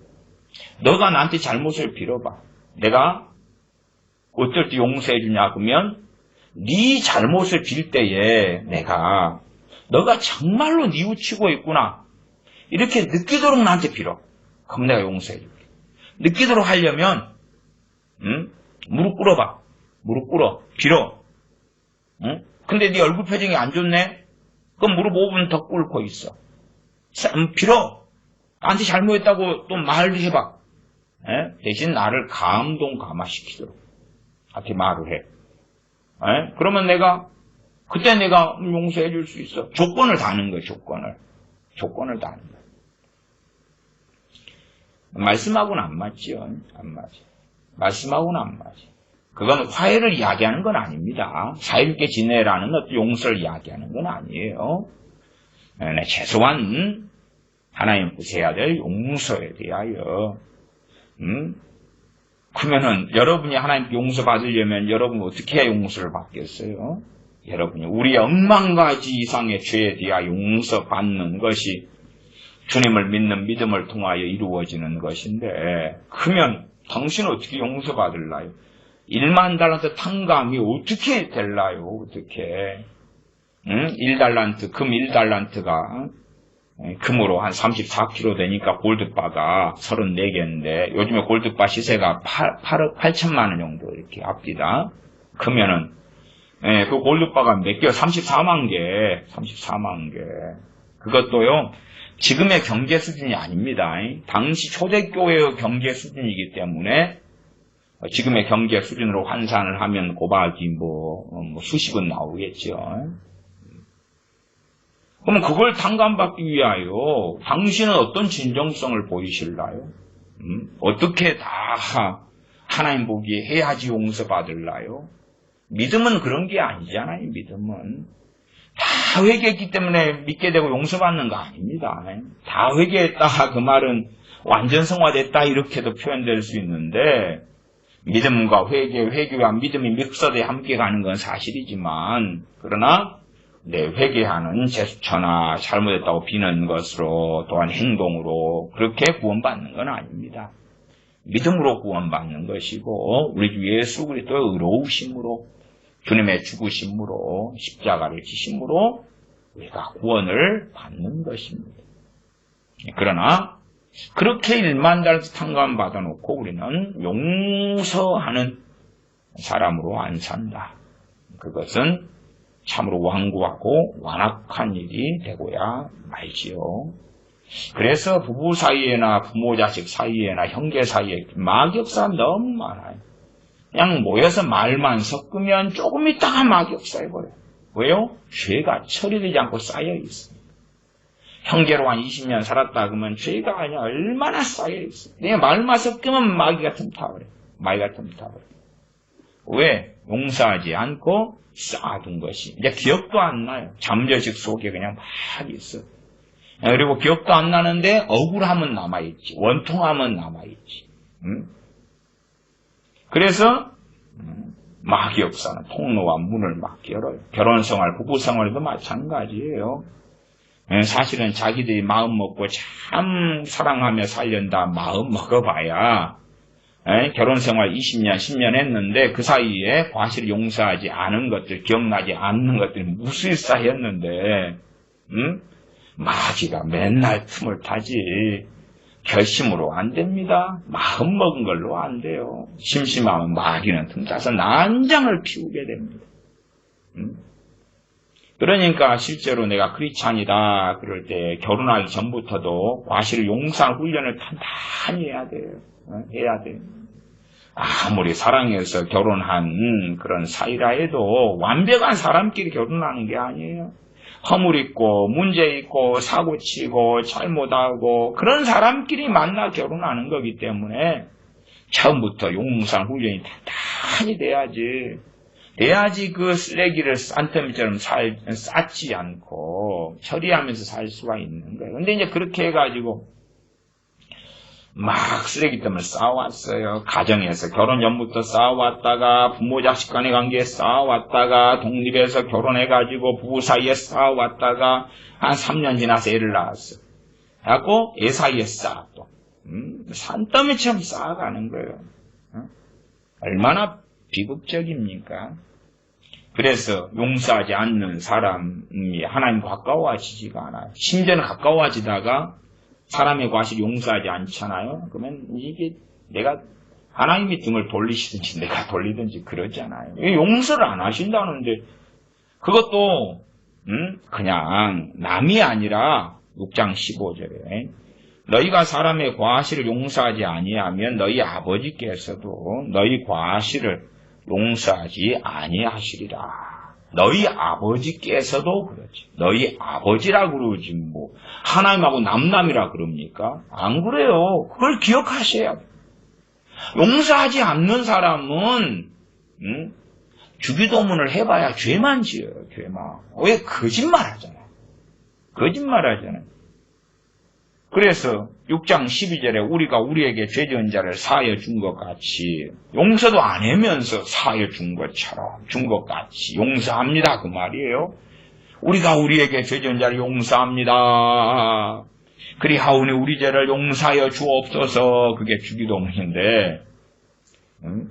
너가 나한테 잘못을 빌어봐. 내가 어떨 때 용서해 주냐 그러면 네 잘못을 빌 때에 내가 너가 정말로 뉘우치고 있구나 이렇게 느끼도록 나한테 빌어. 그럼 내가 용서해 줄게. 느끼도록 하려면 무릎 꿇어봐. 무릎 꿇어. 빌어. 근데 네 얼굴 표정이 안 좋네? 그럼 무릎 5분 더 꿇고 있어. 빌어. 나한테 잘못했다고 또 말해봐. 대신 나를 감동감화시키도록 그렇게 말을 해. 그러면 그때 내가 용서해 줄 수 있어. 조건을 다는 거야, 조건을 다는 거야. 말씀하고는 안 맞죠. 안 맞아. 말씀하고는 안 맞아. 그건 화해를 이야기하는 건 아닙니다. 사이좋게 지내라는 어떤 용서를 이야기하는 건 아니에요. 최소한 하나님께서 해야 될 용서에 대하여 그러면은 여러분이 하나님께 용서받으려면 여러분이 어떻게 해야 용서를 받겠어요? 여러분이 우리의 10,000가지 이상의 죄에 대하여 용서받는 것이 주님을 믿는 믿음을 통하여 이루어지는 것인데 그러면 당신은 어떻게 용서받을라요? 10,000달란트 탕감이 어떻게 될라요? 어떻게? 1달란트, 금 1달란트가 금으로 한 34kg 되니까 골드바가 34개인데 요즘에 골드바 시세가 8억 8천만 원 정도 이렇게 합니다. 그러면은 그 골드바가 몇 개요? 34만 개. 그것도요. 지금의 경제 수준이 아닙니다. 당시 초대교회의 경제 수준이기 때문에 지금의 경제 수준으로 환산을 하면 고박이 수십은 나오겠죠. 그럼 그걸 탕감받기 위하여 당신은 어떤 진정성을 보이실라요? 어떻게 다 하나님 보기에 해야지 용서받을라요? 믿음은 그런 게 아니잖아요. 믿음은 다 회개했기 때문에 믿게 되고 용서받는 거 아닙니다. 다 회개했다 그 말은 완전성화됐다 이렇게도 표현될 수 있는데 믿음과 회개와 믿음이 믹서드에 함께 가는 건 사실이지만 그러나 내 회개하는 제스처나 잘못했다고 비는 것으로 또한 행동으로 그렇게 구원받는 건 아닙니다. 믿음으로 구원받는 것이고 우리 주 예수 그리스도의 의로우심으로 주님의 죽으심으로 십자가를 지심으로 우리가 구원을 받는 것입니다. 그러나 그렇게 10,000달러 탕감 받아놓고 우리는 용서하는 사람으로 안 산다. 그것은 참으로 완고하고 완악한 일이 되고야 말지요. 그래서 부부 사이에나 부모 자식 사이에나 형제 사이에 막역사 너무 많아요. 그냥 모여서 말만 섞으면 조금 있다가 막역사해버려요. 왜요? 죄가 처리되지 않고 쌓여 있습니다. 형제로 한 20년 살았다 그러면 죄가 아니야 얼마나 쌓여 있어요. 그냥 말만 섞으면 마귀가 틈타버려요. 마귀가 틈타버려요. 왜? 용서하지 않고 쌓아둔 것이 이제 기억도 안 나요. 잠재식 속에 그냥 막 있어. 그리고 기억도 안 나는데 억울함은 남아있지. 원통함은 남아있지. 그래서 마귀역사는 통로와 문을 막 열어요. 결혼생활, 부부생활도 마찬가지예요. 사실은 자기들이 마음 먹고 참 사랑하며 살련다 마음 먹어봐야 결혼생활 20년, 10년 했는데 그 사이에 과실 용서하지 않은 것들, 기억나지 않는 것들이 무수히 쌓였는데 마귀가 맨날 틈을 타지. 결심으로 안 됩니다. 마음 먹은 걸로 안 돼요. 심심하면 마귀는 틈타서 난장을 피우게 됩니다. 그러니까 실제로 내가 크리스찬이다 그럴 때 결혼하기 전부터도 과실 용서하는 훈련을 단단히 해야 돼요. 해야 돼요. 아무리 사랑해서 결혼한 그런 사이라 해도 완벽한 사람끼리 결혼하는 게 아니에요. 허물 있고 문제 있고 사고 치고 잘못하고 그런 사람끼리 만나 결혼하는 거기 때문에 처음부터 용서 훈련이 단단히 돼야지 그 쓰레기를 산더미처럼 쌓지 않고 처리하면서 살 수가 있는 거예요. 근데 이제 그렇게 해가지고 막 쓰레기 때문에 싸워왔어요. 가정에서 결혼 전부터 싸워왔다가 부모 자식 간의 관계에 싸워왔다가 독립해서 결혼해가지고 부부 사이에 싸워왔다가 한 3년 지나서 애를 낳았어. 그래갖고 애 사이에 싸워 또 산더미처럼 쌓아가는 거예요. 얼마나 비극적입니까? 그래서 용서하지 않는 사람이 하나님 가까워지지가 않아요. 심지어는 가까워지다가 사람의 과실 용서하지 않잖아요. 그러면 이게 내가 하나님이 등을 돌리시든지 내가 돌리든지 그러잖아요. 용서를 안 하신다는데 그것도 그냥 남이 아니라 6장 15절에 너희가 사람의 과실을 용서하지 아니하면 너희 아버지께서도 너희 과실을 용서하지 아니하시리라. 너희 아버지께서도 그러지. 너희 아버지라 그러지 뭐 하나님하고 남남이라 그럽니까? 안 그래요. 그걸 기억하셔야 돼요. 용서하지 않는 사람은 주기도문을 해봐야 죄만 지어요. 죄만. 왜? 거짓말하잖아요. 거짓말하잖아요. 그래서 6장 12절에 우리가 우리에게 죄 지은 자를 사하여 준 것 같이 용서도 안 하면서 사하여 준 것 같이 용서합니다. 그 말이에요. 우리가 우리에게 죄 지은 자를 용서합니다. 그리하오니 우리 죄를 용서하여 주옵소서. 그게 주기도문인데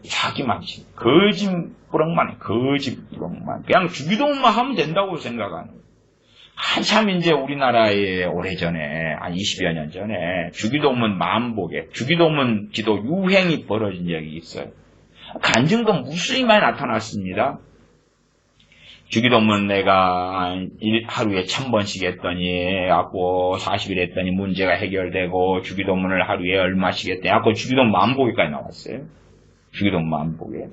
자기만 거짓부렁만 거짓부렁만 그냥 주기도문만 하면 된다고 생각하는 거예요. 한참 이제 우리나라에 오래전에 한 20여 년 전에 주기도문 만복에 주기도문 기도 유행이 벌어진 적이 있어요. 간증도 무수히 많이 나타났습니다. 주기도문 내가 하루에 1000번씩 했더니 갖고 40일 했더니 문제가 해결되고 주기도문을 하루에 얼마씩 했더니 갖고 주기도문 만복에까지 나왔어요. 주기도문 만복에.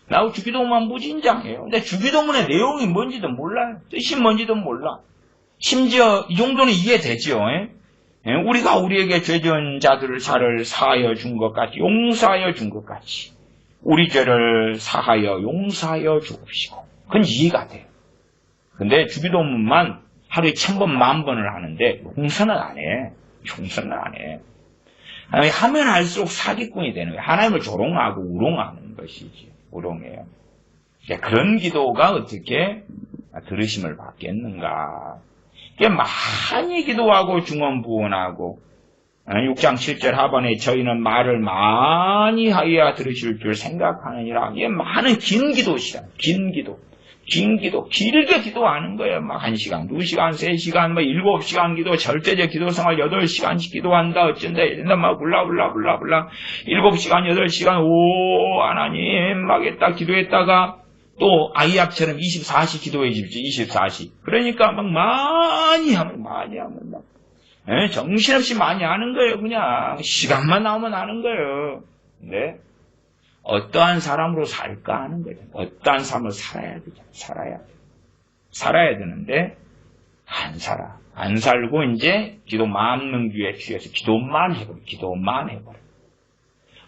나하고 주기도문만 무진장해요. 근데 주기도문의 내용이 뭔지도 몰라요. 뜻이 뭔지도 몰라. 심지어 이 정도는 이해되죠. 우리가 우리에게 죄 지은 자들을 자를 사하여 준 것 같이 용서하여 준 것 같이 우리 죄를 사하여 용서하여 주옵시고 그건 이해가 돼요. 근데 주기도문만 하루에 1000번, 10,000번을 하는데 용서는 안 해. 용서는 안 해. 하면 할수록 사기꾼이 되는 거예요. 하나님을 조롱하고 우롱하는 것이지. 우롱해요. 그런 기도가 어떻게 들으심을 받겠는가. 많이 기도하고 중언부언하고 6장 7절 하반에 저희는 말을 많이 하여야 들으실 줄 생각하느니라. 이게 많은 긴 기도시라. 긴 기도. 긴 기도, 길게 기도하는 거예요. 막 1시간, 2시간, 3시간, 7시간 기도, 절대적 기도 생활 8시간씩 기도한다, 어쩐다, 이런다, 막 불라. 7시간, 8시간, 오, 하나님, 막 했다, 기도했다가, 또, 아이압처럼 24시 기도해 주십시오, 24시. 그러니까 막 많이 하면 막, 정신없이 많이 하는 거예요, 그냥. 시간만 나오면 하는 거예요. 네. 어떠한 사람으로 살까 하는 거예요. 어떠한 삶을 살아야 되잖아요. 살아야 되는데 안 살아. 안 살고 이제 기도 만능주의에 취해서 기도만 해버려.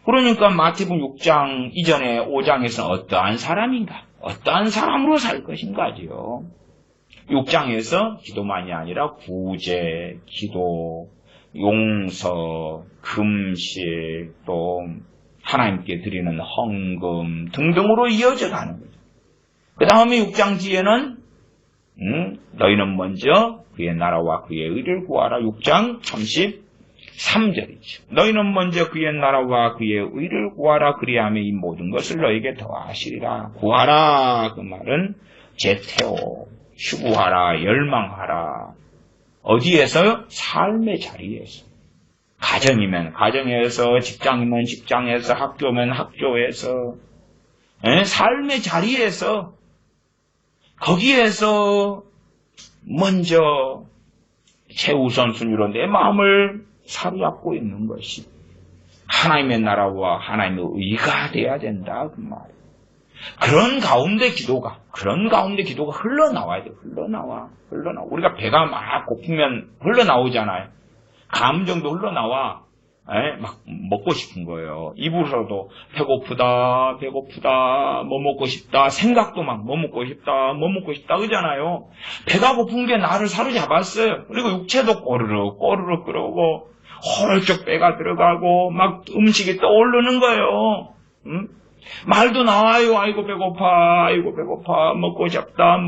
그러니까 마태복음 6장 이전에 5장에서는 어떠한 사람인가? 어떠한 사람으로 살 것인가지요. 6장에서 기도만이 아니라 구제, 기도, 용서, 금식, 또 하나님께 드리는 헌금 등등으로 이어져 가는 거죠. 그 다음에 6장 뒤에는 너희는 먼저 그의 나라와 그의 의를 구하라. 6장 33절이죠. 너희는 먼저 그의 나라와 그의 의를 구하라. 그리하면 이 모든 것을 너에게 더하시리라. 구하라. 그 말은 제태오, 추구하라, 열망하라. 어디에서요? 삶의 자리에서. 가정이면 가정에서, 직장이면 직장에서, 학교면 학교에서, 삶의 자리에서, 거기에서 먼저 최우선순위로 내 마음을 사로잡고 있는 것이 하나님의 나라와 하나님의 의가 돼야 된다, 그 말이에요. 그런 가운데 기도가 흘러나와야 돼요. 흘러나와. 우리가 배가 막 고프면 흘러나오잖아요. 감정도 흘러나와. 막 먹고 싶은 거예요. 입으로도 배고프다, 뭐 먹고 싶다, 생각도 막 뭐 먹고 싶다, 그러잖아요. 배가 고픈 게 나를 사로잡았어요. 그리고 육체도 꼬르륵 끓고, 홀쭉 배가 들어가고, 막 음식이 떠오르는 거예요. 말도 나와요. 아이고 배고파, 먹고 싶다.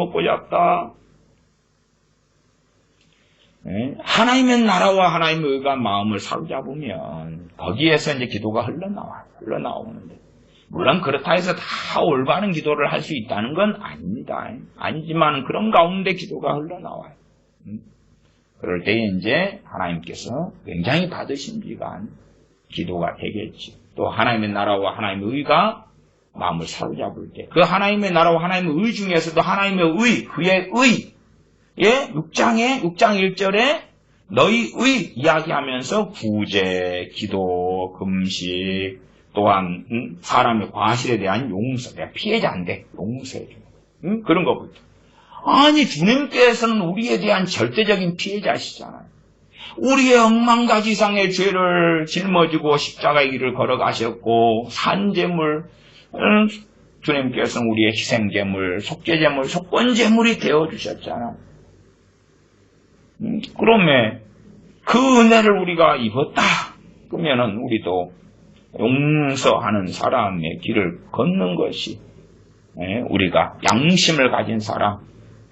하나님의 나라와 하나님의 의가 마음을 사로잡으면 거기에서 이제 기도가 흘러나오는데, 물론 그렇다 해서 다 올바른 기도를 할 수 있다는 건 아닙니다. 아니지만 그런 가운데 기도가 흘러나와요. 그럴 때 이제 하나님께서 굉장히 받으심직한 기도가 되겠지. 또 하나님의 나라와 하나님의 의가 마음을 사로잡을 때, 그 하나님의 나라와 하나님의 의 중에서도 하나님의 의, 그의 의, 6장 1절에 너희 의 이야기하면서 구제, 기도, 금식, 또한 사람의 과실에 대한 용서, 내가 피해자인데 용서해줘. 그런 것부터. 아니, 주님께서는 우리에 대한 절대적인 피해자시잖아요. 우리의 억만가지상의 죄를 짊어지고 십자가의 길을 걸어가셨고, 산제물, 주님께서는 우리의 희생제물, 속죄제물, 속건제물이 되어주셨잖아요. 그러면 그 은혜를 우리가 입었다. 그러면은 우리도 용서하는 사람의 길을 걷는 것이 우리가 양심을 가진 사람,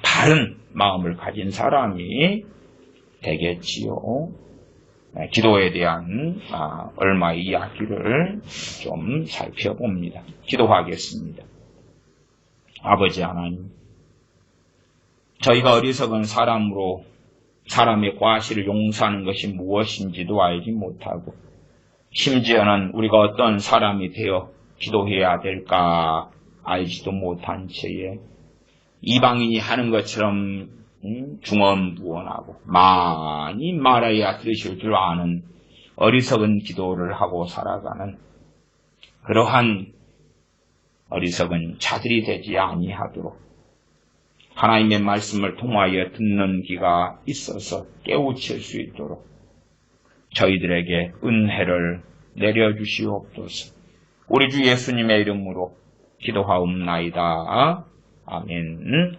바른 마음을 가진 사람이 되겠지요. 기도에 대한 얼마의 이야기를 좀 살펴봅니다. 기도하겠습니다. 아버지 하나님, 저희가 어리석은 사람으로 사람의 과실을 용서하는 것이 무엇인지도 알지 못하고, 심지어는 우리가 어떤 사람이 되어 기도해야 될까 알지도 못한 채에 이방인이 하는 것처럼 중언부언하고 많이 말해야 들으실 줄 아는 어리석은 기도를 하고 살아가는 그러한 어리석은 자들이 되지 아니하도록 하나님의 말씀을 통하여 듣는 귀가 있어서 깨우칠 수 있도록 저희들에게 은혜를 내려주시옵소서. 우리 주 예수님의 이름으로 기도하옵나이다. 아멘.